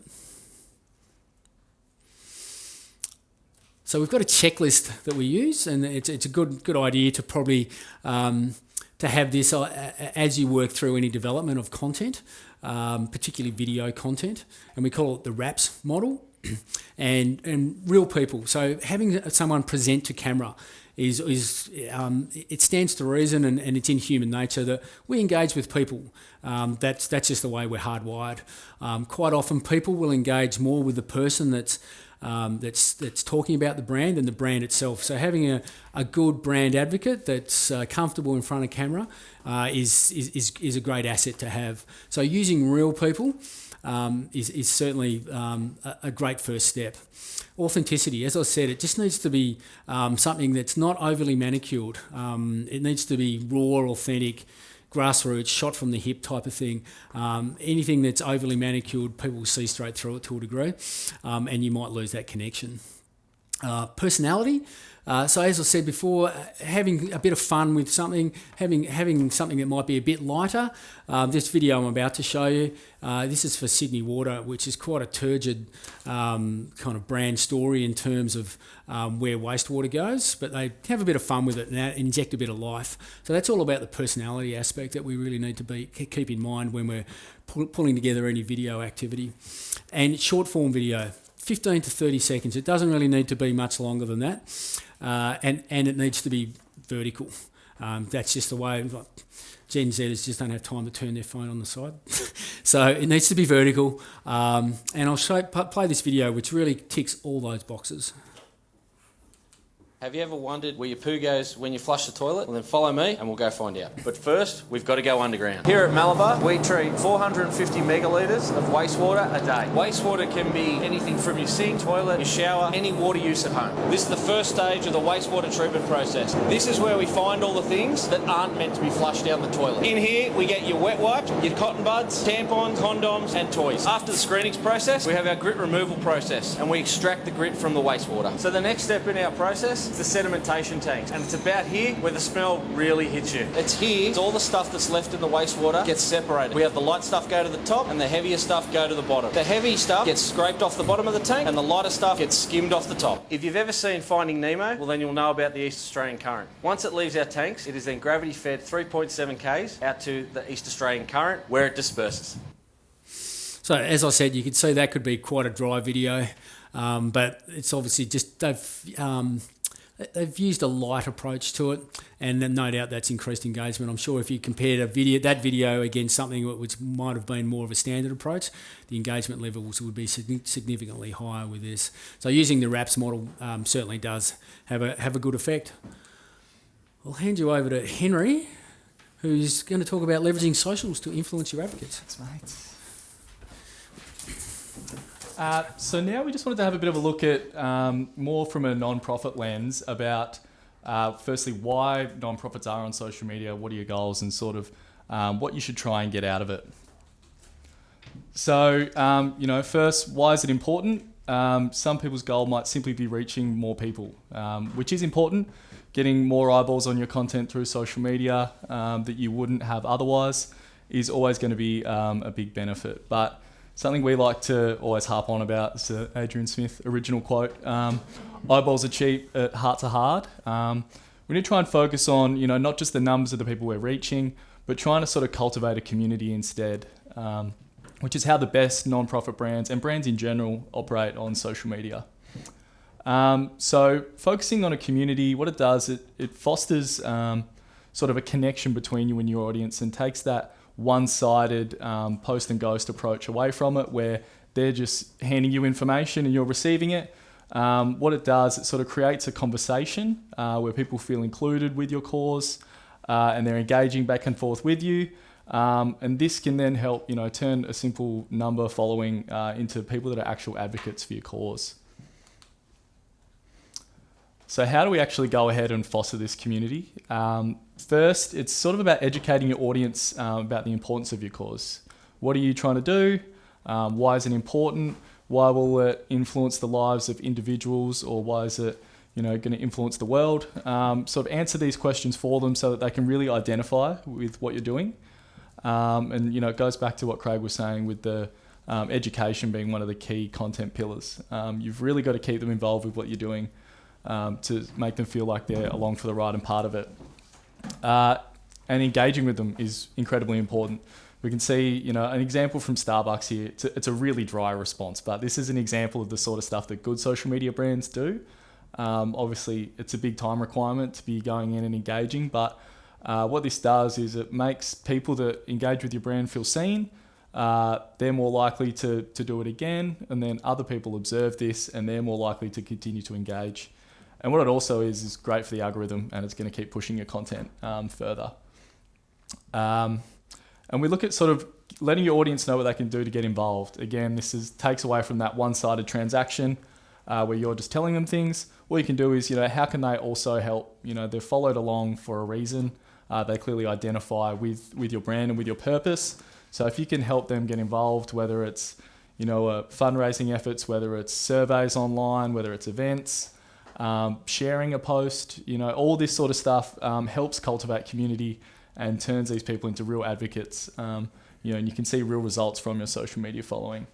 So we've got a checklist that we use, and it's a good idea to probably to have this as you work through any development of content, particularly video content, and we call it the RAPS model, and real people. So having someone present to camera is it stands to reason, and it's in human nature that we engage with people. That's just the way we're hardwired. Quite often, people will engage more with the person that's talking about the brand and the brand itself. So having a good brand advocate that's comfortable in front of camera is a great asset to have. So using real people is certainly a great first step. Authenticity, as I said, it just needs to be something that's not overly manicured. It needs to be raw, authentic, grassroots, shot from the hip type of thing. Anything that's overly manicured, people will see straight through it to a degree, and you might lose that connection. Personality. So as I said before, having a bit of fun with something, having something that might be a bit lighter. This video I'm about to show you, this is for Sydney Water, which is quite a turgid kind of brand story in terms of where wastewater goes, but they have a bit of fun with it and inject a bit of life. So that's all about the personality aspect that we really need to keep in mind when we're pulling together any video activity. And short form video, 15 to 30 seconds. It doesn't really need to be much longer than that. And it needs to be vertical. That's just the way. Like, Gen Zers just don't have time to turn their phone on the side. So it needs to be vertical. And I'll play this video which really ticks all those boxes. Have you ever wondered where your poo goes when you flush the toilet? Well, then follow me and we'll go find out. But first, we've got to go underground. Here at Malabar, we treat 450 megalitres of wastewater a day. Wastewater can be anything from your sink, toilet, your shower, any water use at home. This is the first stage of the wastewater treatment process. This is where we find all the things that aren't meant to be flushed down the toilet. In here, we get your wet wipes, your cotton buds, tampons, condoms, and toys. After the screenings process, we have our grit removal process, and we extract the grit from the wastewater. So the next step in our process, the sedimentation tanks, and it's about here where the smell really hits you. It's here, all the stuff that's left in the wastewater gets separated. We have the light stuff go to the top and the heavier stuff go to the bottom. The heavy stuff gets scraped off the bottom of the tank and the lighter stuff gets skimmed off the top. If you've ever seen Finding Nemo, well then you'll know about the East Australian Current. Once it leaves our tanks, it is then gravity fed 3.7 k's out to the East Australian Current where it disperses. So as I said, you can see that could be quite a dry video, but it's obviously just they've used a light approach to it, and then no doubt that's increased engagement. I'm sure if you compared that video against something which might have been more of a standard approach, the engagement levels would be significantly higher with this. So using the RAPS model certainly does have a good effect. I'll hand you over to Henry, who's going to talk about leveraging socials to influence your advocates. Thanks, mate. So now we just wanted to have a bit of a look at more from a non-profit lens about firstly why non-profits are on social media, what are your goals, and sort of what you should try and get out of it. So first, why is it important? Some people's goal might simply be reaching more people, which is important. Getting more eyeballs on your content through social media that you wouldn't have otherwise is always going to be a big benefit. But something we like to always harp on about is the Adrian Smith original quote, eyeballs are cheap, hearts are hard. We need to try and focus on, not just the numbers of the people we're reaching, but trying to sort of cultivate a community instead, which is how the best non-profit brands and brands in general operate on social media. So focusing on a community, what it does, it fosters sort of a connection between you and your audience and takes that one-sided post and ghost approach away from it, where they're just handing you information and you're receiving it. What it does, it sort of creates a conversation where people feel included with your cause and they're engaging back and forth with you. And this can then help, turn a simple number following into people that are actual advocates for your cause. So how do we actually go ahead and foster this community? First, it's sort of about educating your audience about the importance of your cause. What are you trying to do? Why is it important? Why will it influence the lives of individuals, or why is it going to influence the world? Sort of answer these questions for them so that they can really identify with what you're doing. And it goes back to what Craig was saying with the education being one of the key content pillars. You've really got to keep them involved with what you're doing to make them feel like they're along for the ride and part of it. And engaging with them is incredibly important. We can see, an example from Starbucks here. It's a really dry response, but this is an example of the sort of stuff that good social media brands do. Obviously, it's a big time requirement to be going in and engaging, but what this does is it makes people that engage with your brand feel seen. They're more likely to do it again, and then other people observe this and they're more likely to continue to engage. And what it also is great for the algorithm, and it's going to keep pushing your content further. And we look at sort of letting your audience know what they can do to get involved. Again, this takes away from that one-sided transaction where you're just telling them things. What you can do is, how can they also help? They've followed along for a reason. They clearly identify with your brand and with your purpose. So if you can help them get involved, whether it's, fundraising efforts, whether it's surveys online, whether it's events, sharing a post, all this sort of stuff helps cultivate community and turns these people into real advocates. And you can see real results from your social media following.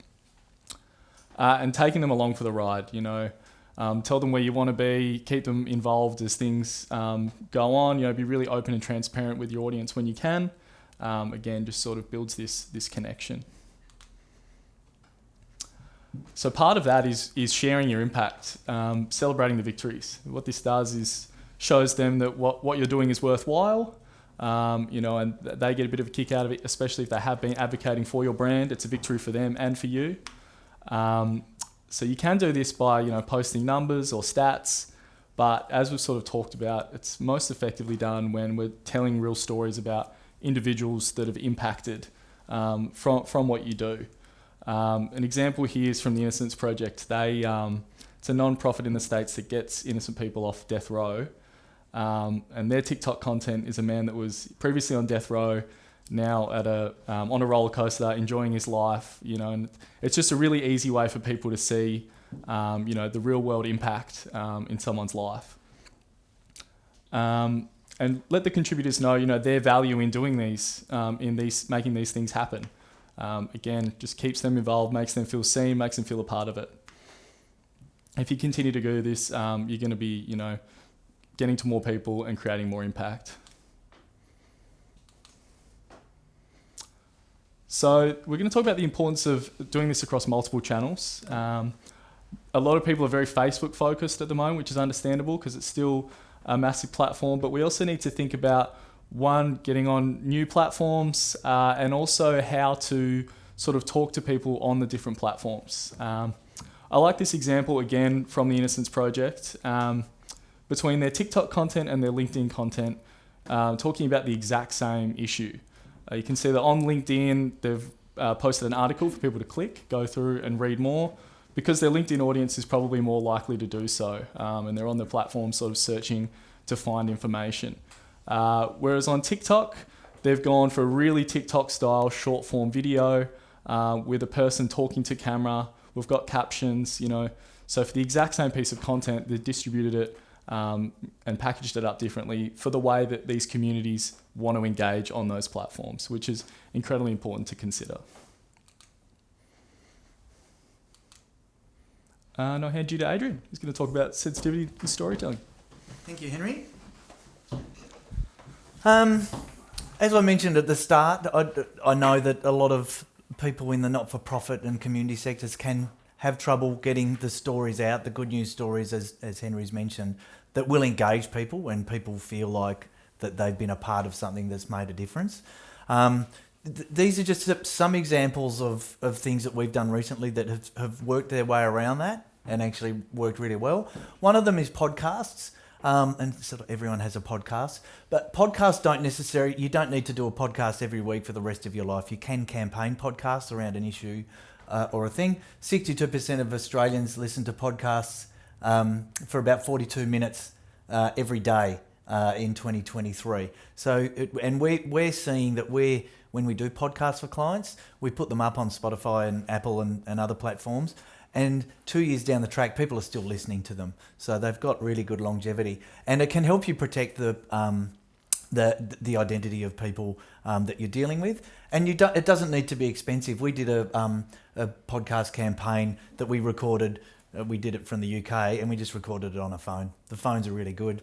And taking them along for the ride, tell them where you want to be, keep them involved as things go on, be really open and transparent with your audience when you can. Again, just sort of builds this connection. So part of that is sharing your impact, celebrating the victories. What this does is shows them that what you're doing is worthwhile. And they get a bit of a kick out of it, especially if they have been advocating for your brand. It's a victory for them and for you. So you can do this by, posting numbers or stats, but as we've sort of talked about, it's most effectively done when we're telling real stories about individuals that have impacted from what you do. An example here is from the Innocence Project. It's a non-profit in the States that gets innocent people off death row. And their TikTok content is a man that was previously on death row, now on a roller coaster, enjoying his life. And it's just a really easy way for people to see, the real world impact in someone's life. And let the contributors know, their value in doing these, making these things happen. Again, just keeps them involved, makes them feel seen, makes them feel a part of it. If you continue to do this, you're going to be, getting to more people and creating more impact. So we're going to talk about the importance of doing this across multiple channels. A lot of people are very Facebook focused at the moment, which is understandable because it's still a massive platform, but we also need to think about, one, getting on new platforms, and also how to sort of talk to people on the different platforms. I like this example again from the Innocence Project. Between their TikTok content and their LinkedIn content, talking about the exact same issue. You can see that on LinkedIn, they've posted an article for people to click, go through and read more, because their LinkedIn audience is probably more likely to do so, and they're on the platform sort of searching to find information. Whereas on TikTok, they've gone for a really TikTok-style short-form video with a person talking to camera. We've got captions, So for the exact same piece of content, they've distributed it and packaged it up differently for the way that these communities want to engage on those platforms, which is incredibly important to consider. And I'll hand you to Adrian, who's going to talk about sensitivity and storytelling. Thank you, Henry. As I mentioned at the start, I know that a lot of people in the not-for-profit and community sectors can have trouble getting the stories out, the good news stories, as Henry's mentioned, that will engage people and people feel like that they've been a part of something that's made a difference. These are just some examples of things that we've done recently that have worked their way around that and actually worked really well. One of them is podcasts. And sort of everyone has a podcast, but podcasts you don't need to do a podcast every week for the rest of your life. You can campaign podcasts around an issue or a thing. 62% of Australians listen to podcasts for about 42 minutes every day in 2023. So, we're seeing that when we do podcasts for clients, we put them up on Spotify and Apple and other platforms. And 2 years down the track, people are still listening to them. So they've got really good longevity. And it can help you protect the identity of people that you're dealing with. And it doesn't need to be expensive. We did a podcast campaign that we recorded. We did it from the UK and we just recorded it on a phone. The phones are really good.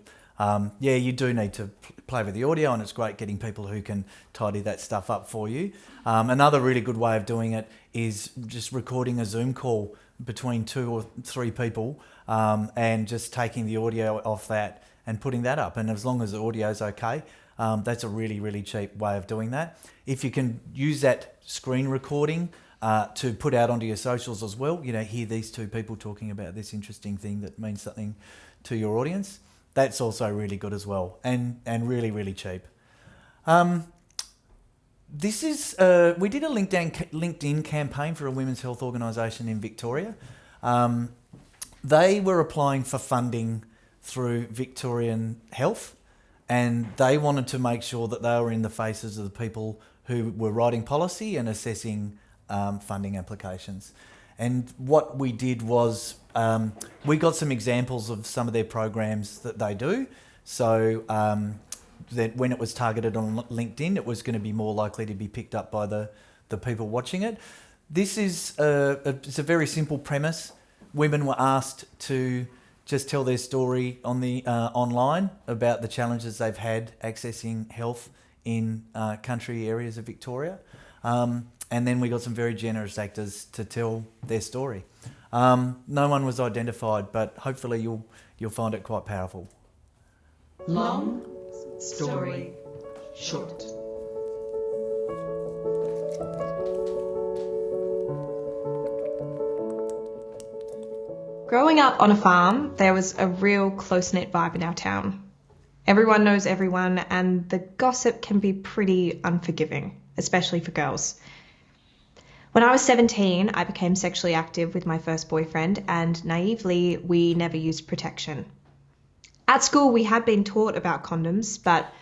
You do need to play with the audio, and it's great getting people who can tidy that stuff up for you. Another really good way of doing it is just recording a Zoom call between 2 or 3 people and just taking the audio off that and putting that up. And as long as the audio is okay, that's a really, really cheap way of doing that. If you can use that screen recording to put out onto your socials as well, hear these 2 people talking about this interesting thing that means something to your audience, that's also really good as well, and really, really cheap. This is we did a LinkedIn campaign for a women's health organisation in Victoria. They were applying for funding through Victorian Health, and they wanted to make sure that they were in the faces of the people who were writing policy and assessing funding applications. And what we did was we got some examples of some of their programs that they do. So that when it was targeted on LinkedIn, it was going to be more likely to be picked up by the people watching it. This is it's a very simple premise. Women were asked to just tell their story on the online about the challenges they've had accessing health in country areas of Victoria. And then we got some very generous actors to tell their story. No one was identified, but hopefully you'll find it quite powerful. Long story short. Growing up on a farm, there was a real close-knit vibe in our town. Everyone knows everyone, and the gossip can be pretty unforgiving, especially for girls. When I was 17, I became sexually active with my first boyfriend, and naively, we never used protection. At school, we had been taught about condoms, but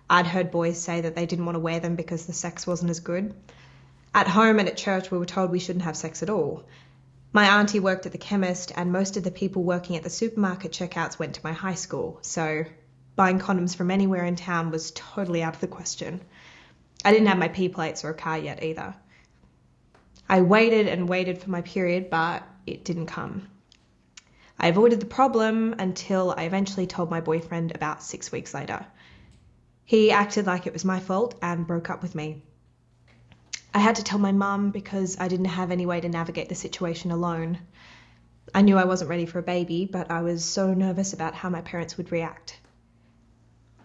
I'd heard boys say that they didn't want to wear them because the sex wasn't as good. At home and at church, we were told we shouldn't have sex at all. My auntie worked at the chemist, and most of the people working at the supermarket checkouts went to my high school, so buying condoms from anywhere in town was totally out of the question. I didn't have my P plates or a car yet either. I waited and waited for my period, but it didn't come. I avoided the problem until I eventually told my boyfriend about 6 weeks later. He acted like it was my fault and broke up with me. I had to tell my mum because I didn't have any way to navigate the situation alone. I knew I wasn't ready for a baby, but I was so nervous about how my parents would react.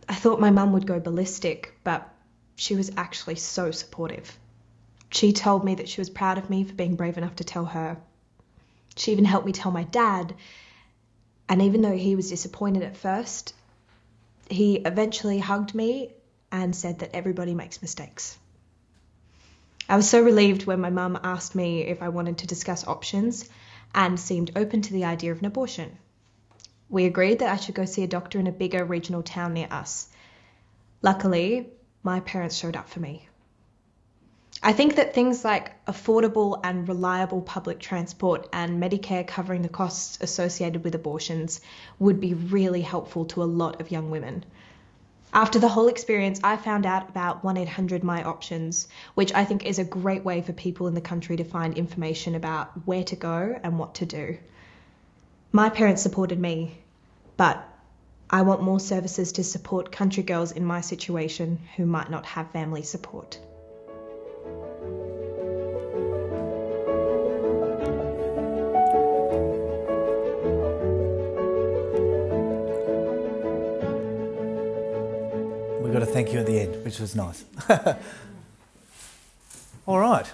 I thought my mum would go ballistic, but she was actually so supportive. She told me that she was proud of me for being brave enough to tell her. She even helped me tell my dad, and even though he was disappointed at first, he eventually hugged me and said that everybody makes mistakes. I was so relieved when my mum asked me if I wanted to discuss options and seemed open to the idea of an abortion. We agreed that I should go see a doctor in a bigger regional town near us. Luckily, my parents showed up for me. I think that things like affordable and reliable public transport and Medicare covering the costs associated with abortions would be really helpful to a lot of young women. After the whole experience, I found out about 1-800-MY-OPTIONS, which I think is a great way for people in the country to find information about where to go and what to do. My parents supported me, but I want more services to support country girls in my situation who might not have family support. We got to thank you at the end, which was nice. All right,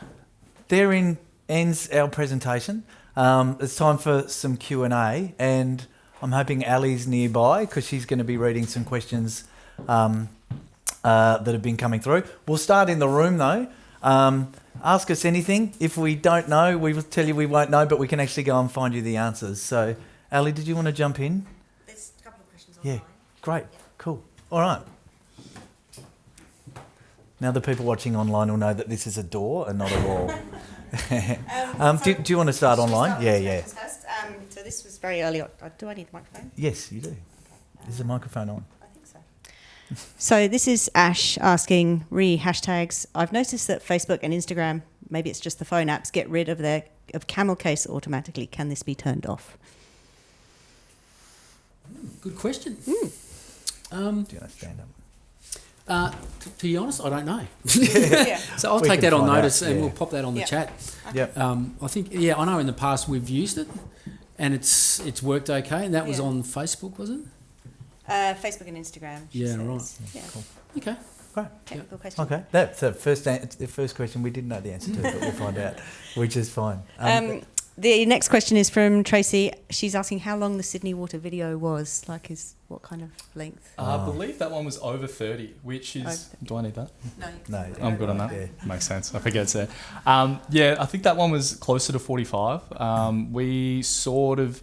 therein ends our presentation. It's time for some Q&A, and I'm hoping Ali's nearby because she's going to be reading some questions that have been coming through. We'll start in the room though. Ask us anything. If we don't know, we will tell you we won't know, but we can actually go and find you the answers. So, Ali, did you want to jump in? There's a couple of questions online. Yeah, great, cool. All right. Now the people watching online will know that this is a door and not a wall. Do you want to start online? Yeah. First? So this was very early on. Do I need the microphone? Yes, you do. Is the microphone on? I think so. So this is Ash asking hashtags. I've noticed that Facebook and Instagram, maybe it's just the phone apps, get rid of camel case automatically. Can this be turned off? Good question. Do you want to stand up? To be honest, I don't know. Yeah. So I'll We take can that on find notice out, and yeah. we'll pop that on the Yeah. chat. Yep. I think, I know in the past we've used it and it's worked okay, and that was Yeah. on Facebook, was it? Facebook and Instagram. she Yeah, says. right. Yeah. Cool. Okay. Great. Technical question. Okay. That's the first question we didn't know the answer to, but we'll find out, which is fine. The next question is from Tracy. She's asking how long the Sydney Water video was. What kind of length? I believe that one was over 30, which is... Over. Do I need that? No, I'm good on that. Yeah. Makes sense. I forget it's there. I think that one was closer to 45. We sort of...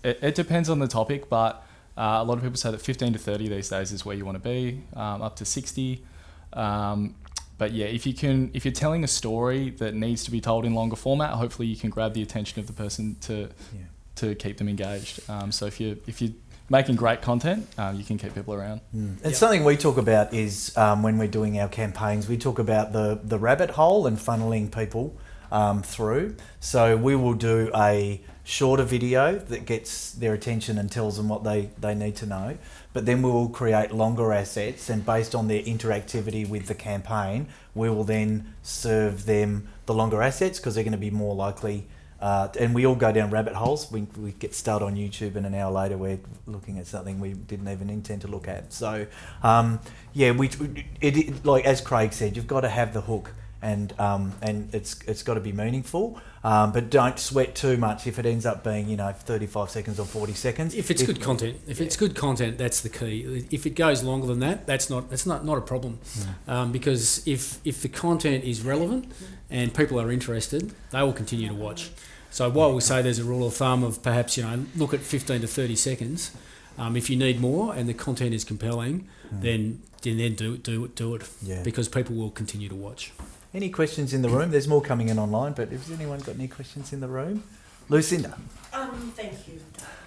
It depends on the topic, but a lot of people say that 15 to 30 these days is where you want to be, up to 60. But yeah, if you're telling a story that needs to be told in longer format, hopefully you can grab the attention of the person to keep them engaged. So if you're making great content, you can keep people around. And something we talk about is when we're doing our campaigns, we talk about the rabbit hole and funneling people through. So we will do a shorter video that gets their attention and tells them what they need to know. But then we will create longer assets, and based on their interactivity with the campaign, we will then serve them the longer assets because they're going to be more likely and we all go down rabbit holes. We get started on YouTube, and an hour later we're looking at something we didn't even intend to look at. So, like as Craig said, you've got to have the hook, and it's got to be meaningful. But don't sweat too much if it ends up being 35 seconds or 40 seconds. If it's good content, it's good content, that's the key. If it goes longer than that, that's not a problem, because if the content is relevant and people are interested, they will continue to watch. So while we say there's a rule of thumb of perhaps look at 15 to 30 seconds, if you need more and the content is compelling, then do it, because people will continue to watch. Any questions in the room? There's more coming in online, but has anyone got any questions in the room? Lucinda. Thank you.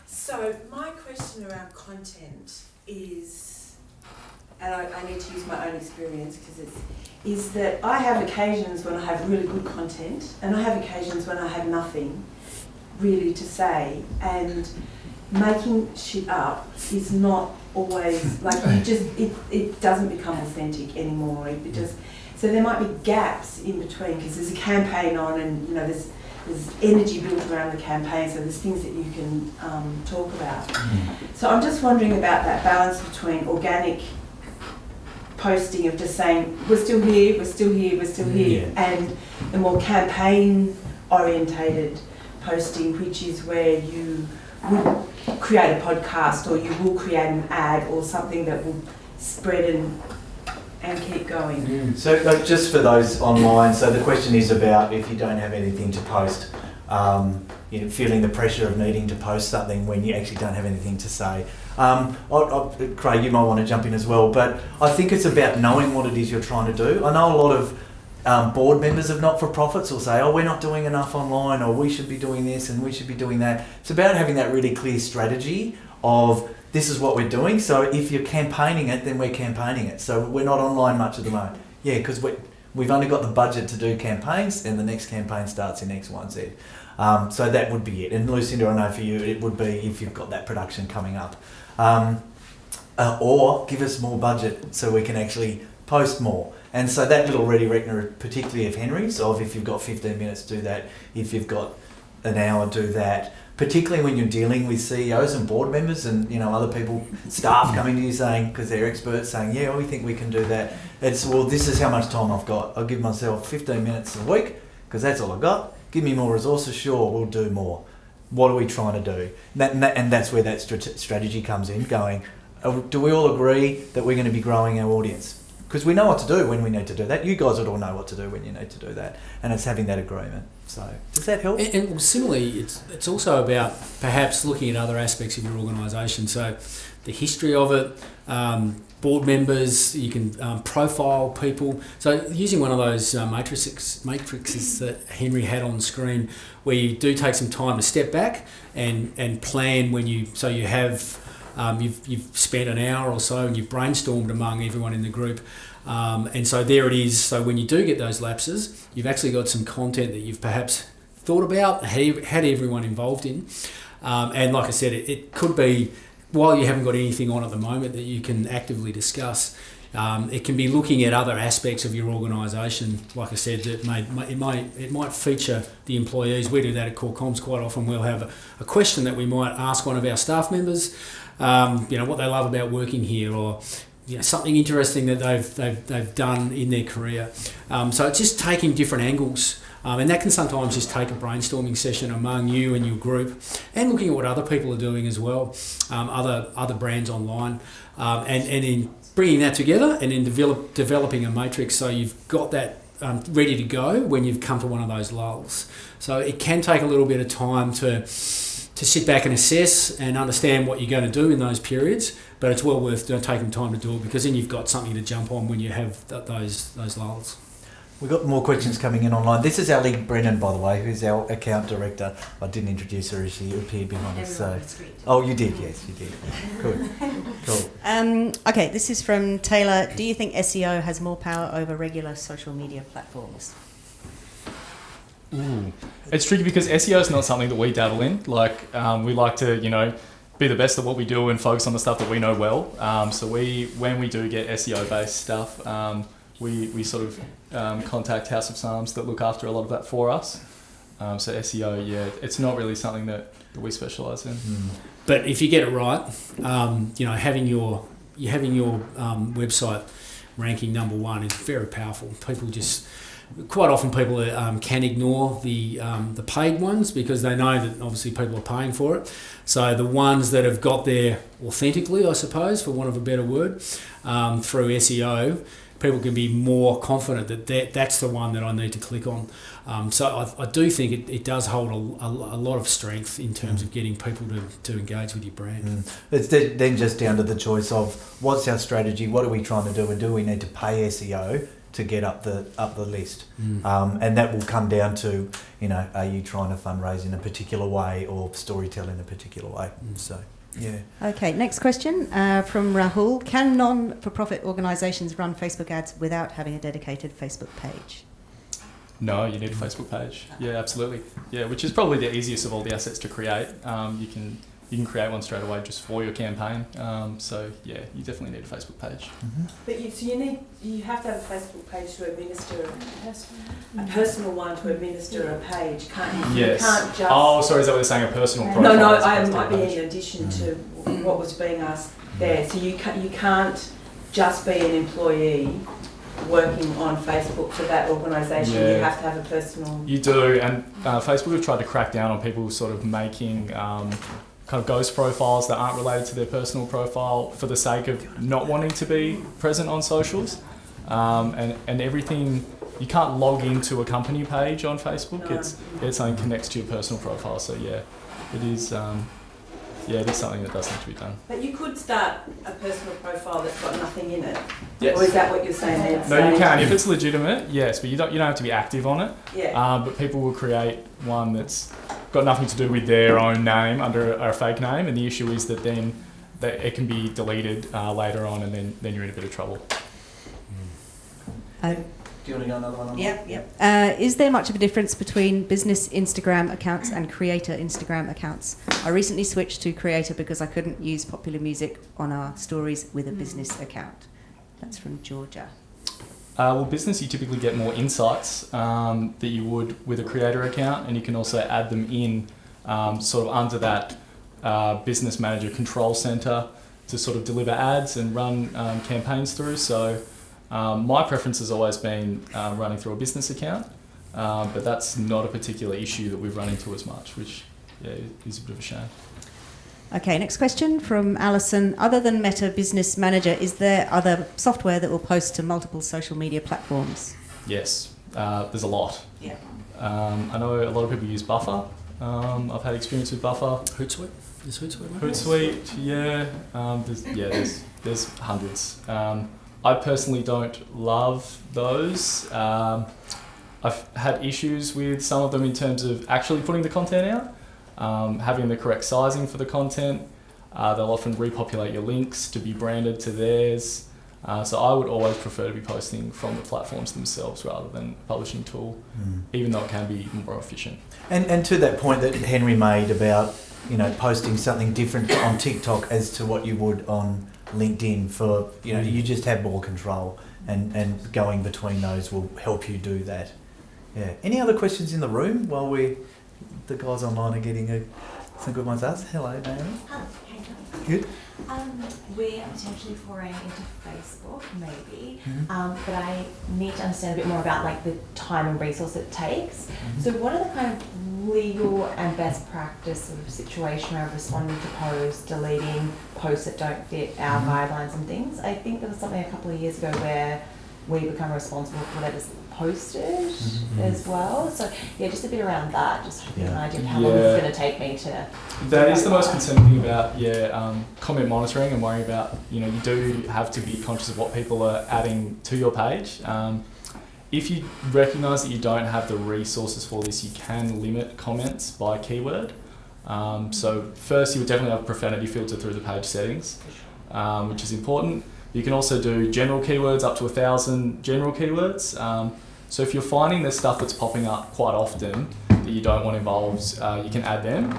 So my question around content is, and I need to use my own experience because is that I have occasions when I have really good content, and I have occasions when I have nothing really to say, and making shit up is not always like it doesn't become authentic anymore. So there might be gaps in between because there's a campaign on, and there's energy built around the campaign, so there's things that you can talk about. So I'm just wondering about that balance between organic posting of just saying we're still here, and the more campaign orientated posting, which is where you will create a podcast or you will create an ad or something that will spread and keep going. So just for those online, so the question is about if you don't have anything to post, feeling the pressure of needing to post something when you actually don't have anything to say. Craig, you might want to jump in as well, but I think it's about knowing what it is you're trying to do. I know a lot of board members of not-for-profits will say, we're not doing enough online, or we should be doing this and we should be doing that. It's about having that really clear strategy of this is what we're doing. So if you're campaigning it, then we're campaigning it. So we're not online much at the moment. Yeah, because we've only got the budget to do campaigns, and the next campaign starts in X, Y, and Z. So that would be it. And Lucinda, I know for you, it would be if you've got that production coming up. Or give us more budget so we can actually post more. And so that little ready reckoner, particularly of Henry's, of if you've got 15 minutes, do that. If you've got an hour, do that. Particularly when you're dealing with CEOs and board members and other people, staff coming to you saying, because they're experts, saying, we think we can do that. It's, this is how much time I've got. I'll give myself 15 minutes a week because that's all I've got. Give me more resources, sure, we'll do more. What are we trying to do? And that's where that strategy comes in, going, do we all agree that we're going to be growing our audience? Because we know what to do when we need to do that. You guys would all know what to do when you need to do that. And it's having that agreement. So does that help? And similarly, it's also about perhaps looking at other aspects of your organisation. So the history of it, board members, you can profile people. So using one of those matrices that Henry had on screen, where you do take some time to step back and plan when you have... you've spent an hour or so and you've brainstormed among everyone in the group, and so there it is. So when you do get those lapses, you've actually got some content that you've perhaps thought about, had everyone involved in, and like I said, it could be while you haven't got anything on at the moment that you can actively discuss. It can be looking at other aspects of your organisation. Like I said, it might feature the employees. We do that at Cor Comms quite often. We'll have a question that we might ask one of our staff members. What they love about working here, or something interesting that they've done in their career. So it's just taking different angles, and that can sometimes just take a brainstorming session among you and your group, and looking at what other people are doing as well, other brands online, and in bringing that together and then developing a matrix so you've got that ready to go when you've come to one of those lulls. So it can take a little bit of time to sit back and assess and understand what you're going to do in those periods, but it's well worth taking time to do it, because then you've got something to jump on when you have those lulls. We've got more questions coming in online. This is Ali Brennan, by the way, who's our account director. I didn't introduce her as she appeared behind us. Oh, you did, yes, you did. Good, cool. Okay, this is from Taylor. Do you think SEO has more power over regular social media platforms? It's tricky because SEO is not something that we dabble in. We like to, be the best at what we do and focus on the stuff that we know well. So when we do get SEO-based stuff, we sort of contact House of Psalms that look after a lot of that for us. So SEO, yeah, it's not really something that we specialise in. But if you get it right, having your website ranking number one is very powerful. Quite often people can ignore the paid ones because they know that obviously people are paying for it. So the ones that have got there authentically, I suppose, for want of a better word, through SEO, people can be more confident that that's the one that I need to click on. So I do think it does hold a lot of strength in terms of getting people to engage with your brand. It's then just down to the choice of what's our strategy, what are we trying to do, and do we need to pay SEO to get up the list? And that will come down to, are you trying to fundraise in a particular way or storytell in a particular way? So, yeah. Okay, next question from Rahul. Can non-for-profit organisations run Facebook ads without having a dedicated Facebook page? No, you need a Facebook page. Yeah, absolutely. Yeah, which is probably the easiest of all the assets to create. You can create one straight away just for your campaign. So yeah, you definitely need a Facebook page. But you have to have a Facebook page to administer a personal one to administer a page, can't you? Yes. You can't just. Oh, sorry, is that what you're saying? A personal profile? No, I might be in addition to what was being asked there. So you can't just be an employee working on Facebook for that organisation. Yeah. You have to have a personal. You do, and Facebook have tried to crack down on people sort of making kind of ghost profiles that aren't related to their personal profile for the sake of not wanting to be present on socials. And everything, you can't log into a company page on Facebook. No. It's something connects to your personal profile. So yeah, it is something that does need to be done. But you could start a personal profile that's got nothing in it. Yes. Or is that what you're saying there? No, you can if it's legitimate. Yes, but you don't have to be active on it. Yeah. But people will create one that's got nothing to do with their own name under a fake name, and the issue is that then it can be deleted later on, and then you're in a bit of trouble. Do you want to go another one? Yep. Is there much of a difference between business Instagram accounts and creator Instagram accounts? I recently switched to creator because I couldn't use popular music on our stories with a business account. That's from Georgia. Well, business, you typically get more insights that you would with a creator account, and you can also add them in sort of under that business manager control center to sort of deliver ads and run campaigns through. So my preference has always been running through a business account, but that's not a particular issue that we've run into as much, which is a bit of a shame. Okay, next question from Alison. Other than Meta Business Manager, is there other software that will post to multiple social media platforms? Yes, there's a lot. Yeah. I know a lot of people use Buffer. I've had experience with Buffer. Hootsuite? Is Hootsuite one? Hootsuite, yeah. There's hundreds. I personally don't love those. I've had issues with some of them in terms of actually putting the content out. Having the correct sizing for the content. They'll often repopulate your links to be branded to theirs. So I would always prefer to be posting from the platforms themselves rather than a publishing tool, even though it can be more efficient. And to that point that Henry made about, posting something different on TikTok as to what you would on LinkedIn for, you just have more control, and going between those will help you do that. Yeah. Any other questions in the room while the guys online are getting some good ones asked? Hello, Naomi. Good. We are potentially foraying into Facebook, maybe, but I need to understand a bit more about the time and resource it takes. So what are the kind of legal and best practice of situation around responding to posts, deleting posts that don't fit our guidelines and things? I think there was something a couple of years ago where we become responsible for whatever's posted as well. So yeah, just a bit around that, just to get an idea of how long it's going to take me to. That is the most concerning thing about comment monitoring and worrying about, you do have to be conscious of what people are adding to your page. If you recognise that you don't have the resources for this, you can limit comments by keyword. So first, you would definitely have a profanity filter through the page settings, which is important. You can also do general keywords, up to 1,000 general keywords. So if you're finding there's stuff that's popping up quite often that you don't want involved, you can add them.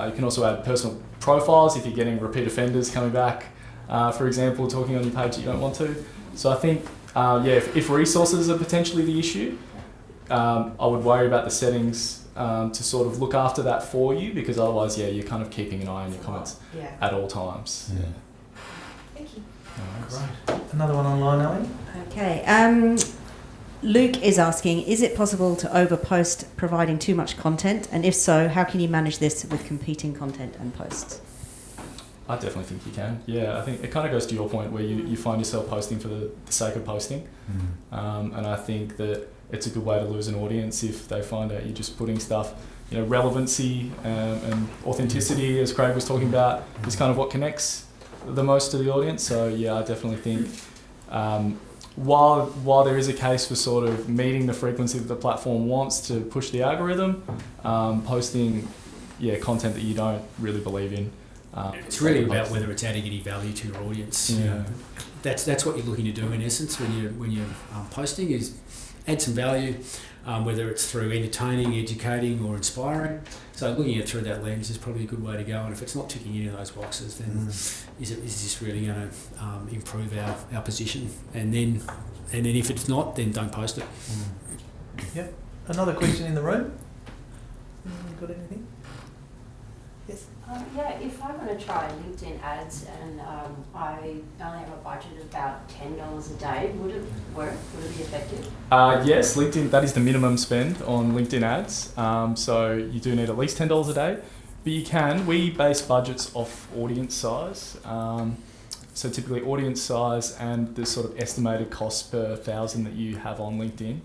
You can also add personal profiles if you're getting repeat offenders coming back, for example, talking on your page that you don't want to. So I think, if resources are potentially the issue, I would worry about the settings to sort of look after that for you, because otherwise, yeah, you're kind of keeping an eye on your comments Yeah. at all times. Yeah. Thank you. Great. Another one online, Ellie? Okay. Luke is asking, is it possible to overpost providing too much content? And if so, how can you manage this with competing content and posts? I definitely think you can. Yeah, I think it kind of goes to your point where you find yourself posting for the sake of posting. And I think that it's a good way to lose an audience if they find out you're just putting stuff, relevancy and authenticity, as Craig was talking about, is kind of what connects the most to the audience. So yeah, I definitely think while there is a case for sort of meeting the frequency that the platform wants to push the algorithm, posting content that you don't really believe in. It's really about whether it's adding any value to your audience. Yeah. That's what you're looking to do in essence when you're posting, is add some value, whether it's through entertaining, educating, or inspiring. So looking at it through that lens is probably a good way to go. And if it's not ticking any of those boxes, then is this really going to improve our position? And then if it's not, then don't post it. Yep. Another question in the room? Got anything? Yes. Yeah, if I want to try LinkedIn ads and I only have a budget of about $10 a day, would it work? Would it be effective? Yes, LinkedIn, that is the minimum spend on LinkedIn ads. So you do need at least $10 a day. But we base budgets off audience size. So typically audience size and the sort of estimated cost per 1,000 that you have on LinkedIn.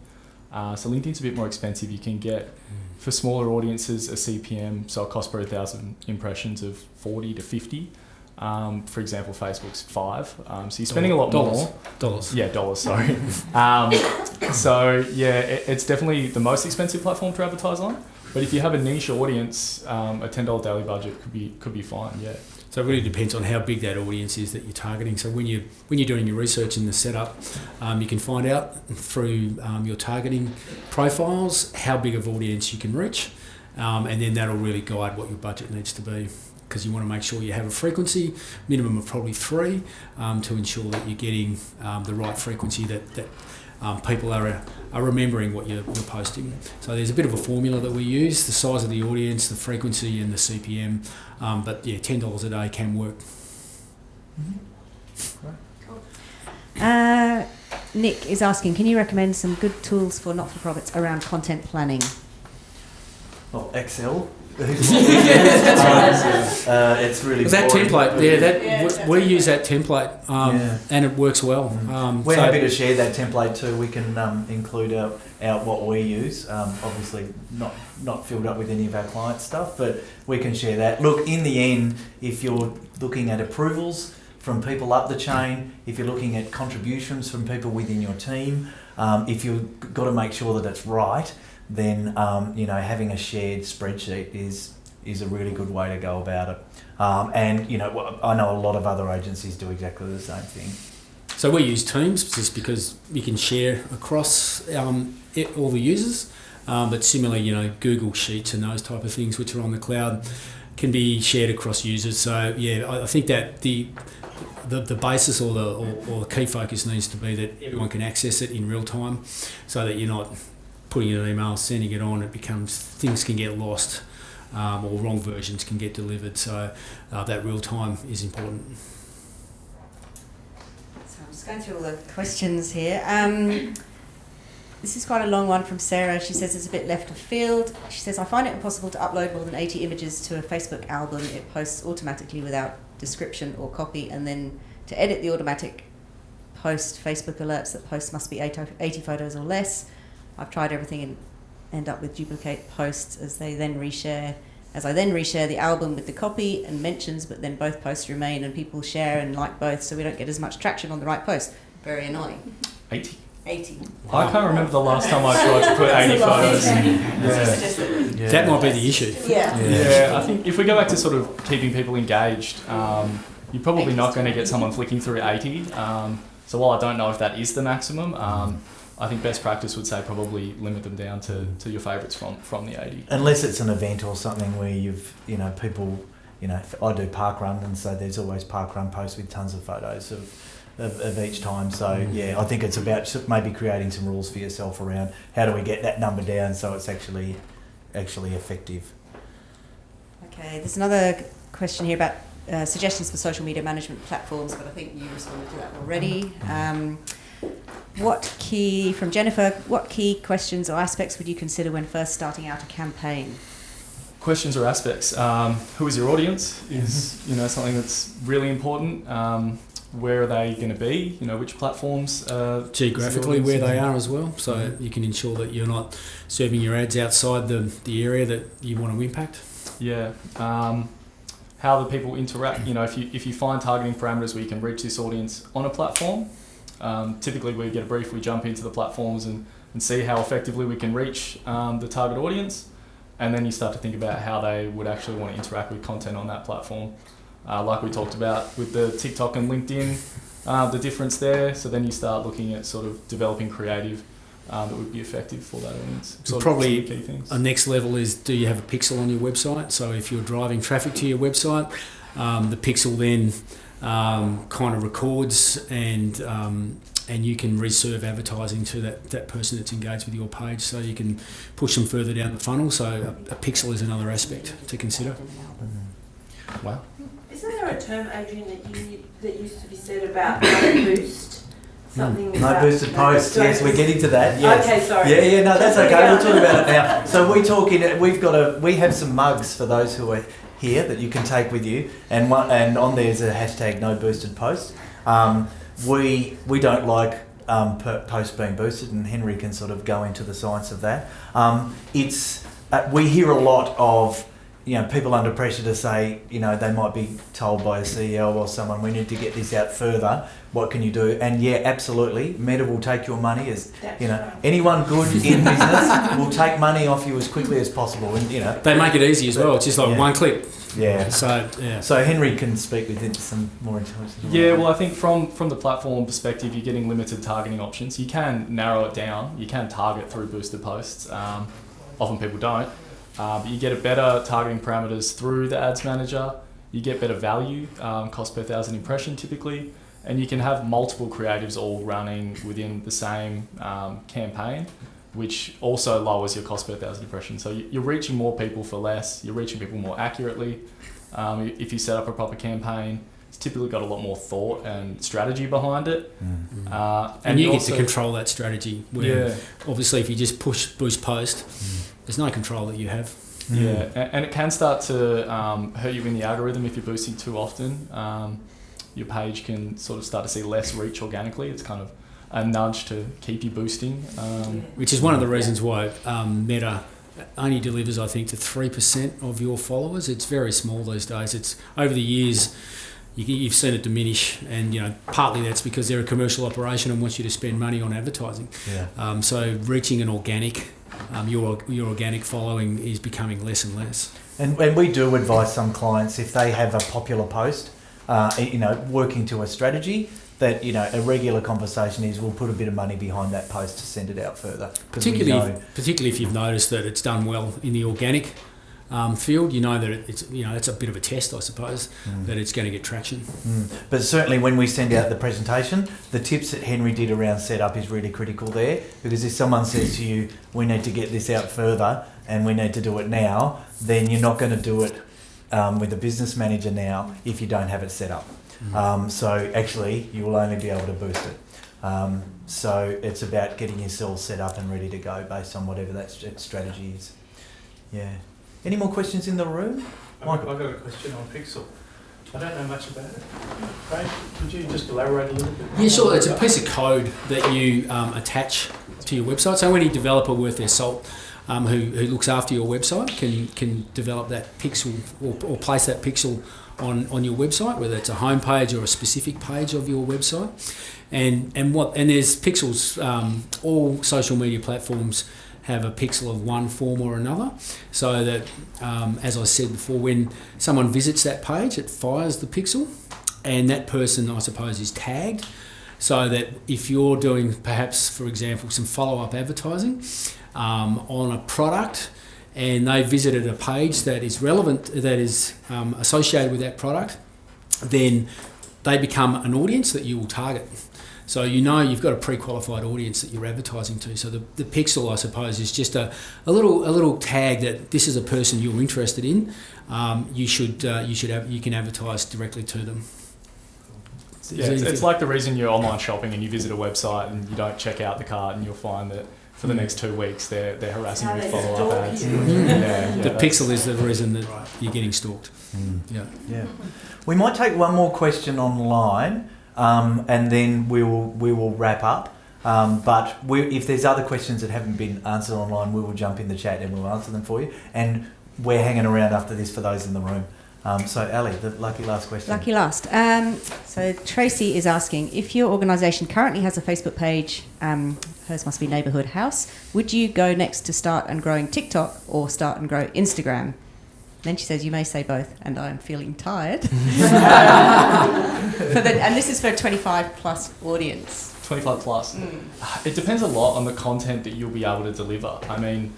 So LinkedIn's a bit more expensive. You can get, for smaller audiences, a CPM, so a cost per 1,000 impressions of 40 to 50. For example, Facebook's 5. So you're spending a lot more. Dollars. Yeah, dollars, sorry. So yeah, it's definitely the most expensive platform to advertise on. But if you have a niche audience, a $10 daily budget could be fine, yeah. So it really depends on how big that audience is that you're targeting. So when you're doing your research in the setup, you can find out through your targeting profiles how big of audience you can reach, and then that'll really guide what your budget needs to be. Because you want to make sure you have a frequency, minimum of probably 3, to ensure that you're getting the right frequency that people are remembering what you're posting. So there's a bit of a formula that we use: the size of the audience, the frequency, and the CPM. But yeah, $10 a day can work. Nick is asking, can you recommend some good tools for not-for-profits around content planning? Well, Excel. It's really that boring. template. We use that template, and it works well. We're happy to share that template too. We can include out what we use. Obviously, not filled up with any of our client stuff, but we can share that. Look, in the end, if you're looking at approvals from people up the chain, if you're looking at contributions from people within your team, if you've got to make sure that it's right, then having a shared spreadsheet is a really good way to go about it. And I know a lot of other agencies do exactly the same thing. So we use Teams just because you can share across all the users, but similarly, Google Sheets and those type of things which are on the cloud can be shared across users. So yeah, I think that the basis or the key focus needs to be that everyone can access it in real time, so that you're not putting in an email, sending it on, things can get lost, or wrong versions can get delivered. So that real time is important. So I'm just going through all the questions here. This is quite a long one from Sarah. She says it's a bit left of field. She says, I find it impossible to upload more than 80 images to a Facebook album. It posts automatically without description or copy, and then to edit the automatic post, Facebook alerts that posts must be 80 photos or less. I've tried everything and end up with duplicate posts as I then reshare the album with the copy and mentions, but then both posts remain and people share and like both, so we don't get as much traction on the right post. Very annoying. 80. I can't remember the last time I tried to put 80 photos. Yeah. That might be the issue. Yeah, I think if we go back to sort of keeping people engaged, you're probably not going to get someone flicking through 80. So while I don't know if that is the maximum, I think best practice would say probably limit them down to your favourites from the 80. Unless it's an event or something where people, I do park run, and so there's always park run posts with tons of photos of each time. So yeah, I think it's about maybe creating some rules for yourself around how do we get that number down so it's actually actually effective. Okay, there's another question here about suggestions for social media management platforms, but I think you responded to that already. From Jennifer, what key questions or aspects would you consider when first starting out a campaign? Questions or aspects. Who is your audience is something that's really important. Where are they going to be? Which platforms? Geographically, where they are as well, so you can ensure that you're not serving your ads outside the area that you want to impact. Yeah. How the people interact. If you find targeting parameters where you can reach this audience on a platform, typically we get a brief, we jump into the platforms and see how effectively we can reach the target audience, and then you start to think about how they would actually want to interact with content on that platform. Like we talked about with the TikTok and LinkedIn, the difference there. So then you start looking at sort of developing creative that would be effective for that audience. Probably key things. a next level is, do you have a pixel on your website? So if you're driving traffic to your website, the pixel then kind of records and you can reserve advertising to that person that's engaged with your page, so you can push them further down the funnel. So a pixel is another aspect to consider. Wow. Isn't there a term, Adrian, that used to be said about no boost? Something No boosted posts. Yes, we're getting to that. Yes. Okay, sorry. Yeah, no, that's okay. We'll talk about it now. So we have some mugs for those who are here that you can take with you, and on there's a hashtag no boosted post. We don't like posts being boosted, and Henry can sort of go into the science of that. We hear a lot of people under pressure to say, they might be told by a CEO or someone, we need to get this out further. What can you do? And yeah, absolutely. Meta will take your money anyone good in business will take money off you as quickly as possible. And they make it easy as well. It's just like one click. Yeah. So Henry can speak with some more intelligence. Yeah, well, I think from the platform perspective, you're getting limited targeting options. You can narrow it down. You can target through boosted posts. Often people don't. But you get a better targeting parameters through the ads manager. You get better value, cost per 1,000 impression typically, and you can have multiple creatives all running within the same campaign, which also lowers your cost per 1,000 impressions. So you're reaching more people for less. You're reaching people more accurately. If you set up a proper campaign, it's typically got a lot more thought and strategy behind it. And you get to control that strategy. Obviously, if you just boost post, there's no control that you have. Yeah, and it can start to hurt you in the algorithm if you're boosting too often. Your page can sort of start to see less reach organically. It's kind of a nudge to keep you boosting. Which is one of the reasons why Meta only delivers, I think, to 3% of your followers. It's very small these days. It's over the years, you've seen it diminish, and partly that's because they're a commercial operation and wants you to spend money on advertising. Yeah. So reaching an organic, your organic following is becoming less and less. And we do advise some clients, if they have a popular post, working to a strategy, that a regular conversation is, we'll put a bit of money behind that post to send it out further. Particularly if you've noticed that it's done well in the organic field, that it's a bit of a test, I suppose, that it's going to get traction. But certainly when we send out the presentation, the tips that Henry did around setup is really critical there, because if someone says to you, we need to get this out further and we need to do it now, then you're not going to do it with a business manager now if you don't have it set up. So actually you will only be able to boost it. So it's about getting yourself set up and ready to go based on whatever that strategy is. Yeah. Any more questions in the room? Michael? I've got a question on Pixel. I don't know much about it. Craig, could you just elaborate a little bit? Yeah, sure. It's a piece of code that you attach to your website. So any developer worth their salt who looks after your website can develop that pixel or place that pixel on your website, whether it's a home page or a specific page of your website. And there's pixels. All social media platforms have a pixel of one form or another, so that, as I said before, when someone visits that page, it fires the pixel, and that person, I suppose, is tagged, so that if you're doing perhaps, for example, some follow-up advertising on a product, and they visited a page that is relevant, that is associated with that product, then they become an audience that you will target. So you've got a pre-qualified audience that you're advertising to. So the pixel, I suppose, is just a little tag that this is a person you're interested in. You can advertise directly to them. Yeah, it's like the reason you're online shopping and you visit a website and you don't check out the cart, and you'll find that for the next 2 weeks they're harassing you with follow-up ads. The pixel is the reason that you're getting stalked. Yeah. We might take one more question online, and then we will wrap up. But if there's other questions that haven't been answered online, we will jump in the chat and we'll answer them for you. And we're hanging around after this for those in the room. So Ali, the lucky last question. Lucky last. So Tracy is asking, if your organisation currently has a Facebook page, hers must be Neighbourhood House, would you go next to start and growing TikTok or start and grow Instagram? Then she says, you may say both, and I'm feeling tired. And this is for a 25 plus audience. 25 plus. It depends a lot on the content that you'll be able to deliver. I mean,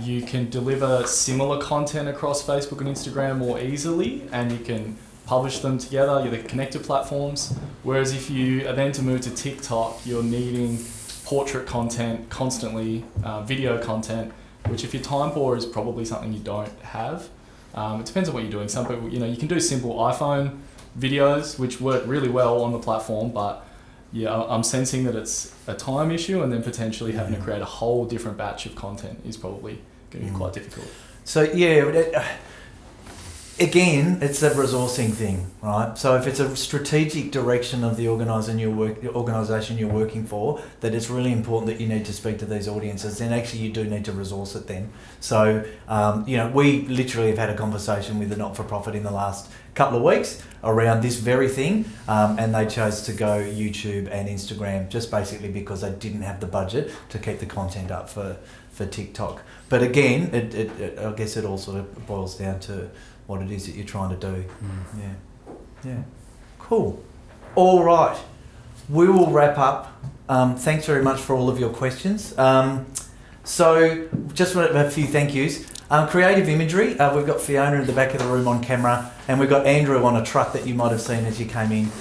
you can deliver similar content across Facebook and Instagram more easily, and you can publish them together. You're the connected platforms. Whereas if you are then to move to TikTok, you're needing portrait content constantly, video content, which if you're time poor is probably something you don't have. It depends on what you're doing. Some people, you can do simple iPhone videos, which work really well on the platform, but yeah, I'm sensing that it's a time issue, and then potentially having to create a whole different batch of content is probably going to be quite difficult. So again, it's a resourcing thing, right? So if it's a strategic direction of the organisation you're working for, that it's really important that you need to speak to these audiences, then actually you do need to resource it then. So, we literally have had a conversation with a not-for-profit in the last couple of weeks around this very thing, and they chose to go YouTube and Instagram just basically because they didn't have the budget to keep the content up for TikTok. But again, I guess it all sort of boils down to what it is that you're trying to do. Yeah. Cool. All right. We will wrap up. Thanks very much for all of your questions. So just a few thank yous. Creative imagery. We've got Fiona in the back of the room on camera, and we've got Andrew on a truck that you might have seen as you came in.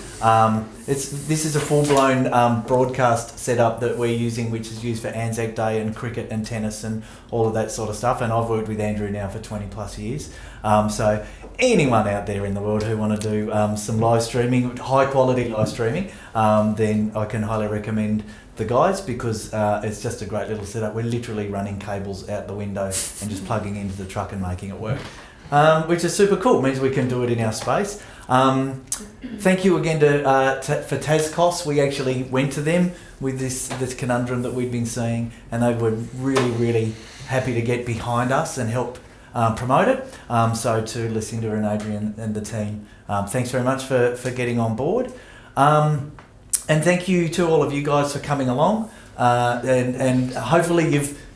This is a full-blown broadcast setup that we're using, which is used for Anzac Day and cricket and tennis and all of that sort of stuff. And I've worked with Andrew now for 20 plus years. So anyone out there in the world who want to do some live streaming, high quality live streaming, then I can highly recommend the guys, because it's just a great little setup. We're literally running cables out the window and just plugging into the truck and making it work, which is super cool. It means we can do it in our space. Thank you again for TASCOS. We actually went to them with this conundrum that we'd been seeing, and they were really, really happy to get behind us and help promote it. So to Lucinda and Adrian and the team, thanks very much for getting on board. And thank you to all of you guys for coming along. And hopefully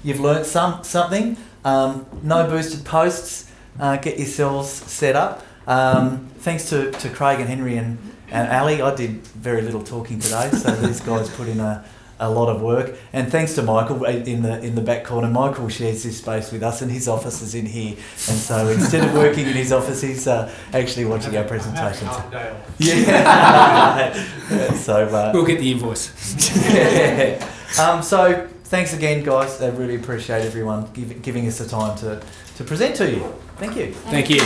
you've learnt something. No boosted posts. Get yourselves set up. Thanks to Craig and Henry and Ali. I did very little talking today, so these guys put in a lot of work. And thanks to Michael in the back corner. Michael shares this space with us, and his office is in here. And so instead of working in his office, he's actually watching our presentations. Yeah. So we'll get the invoice. So thanks again, guys. I really appreciate everyone giving us the time to present to you. Thank you. Thank you.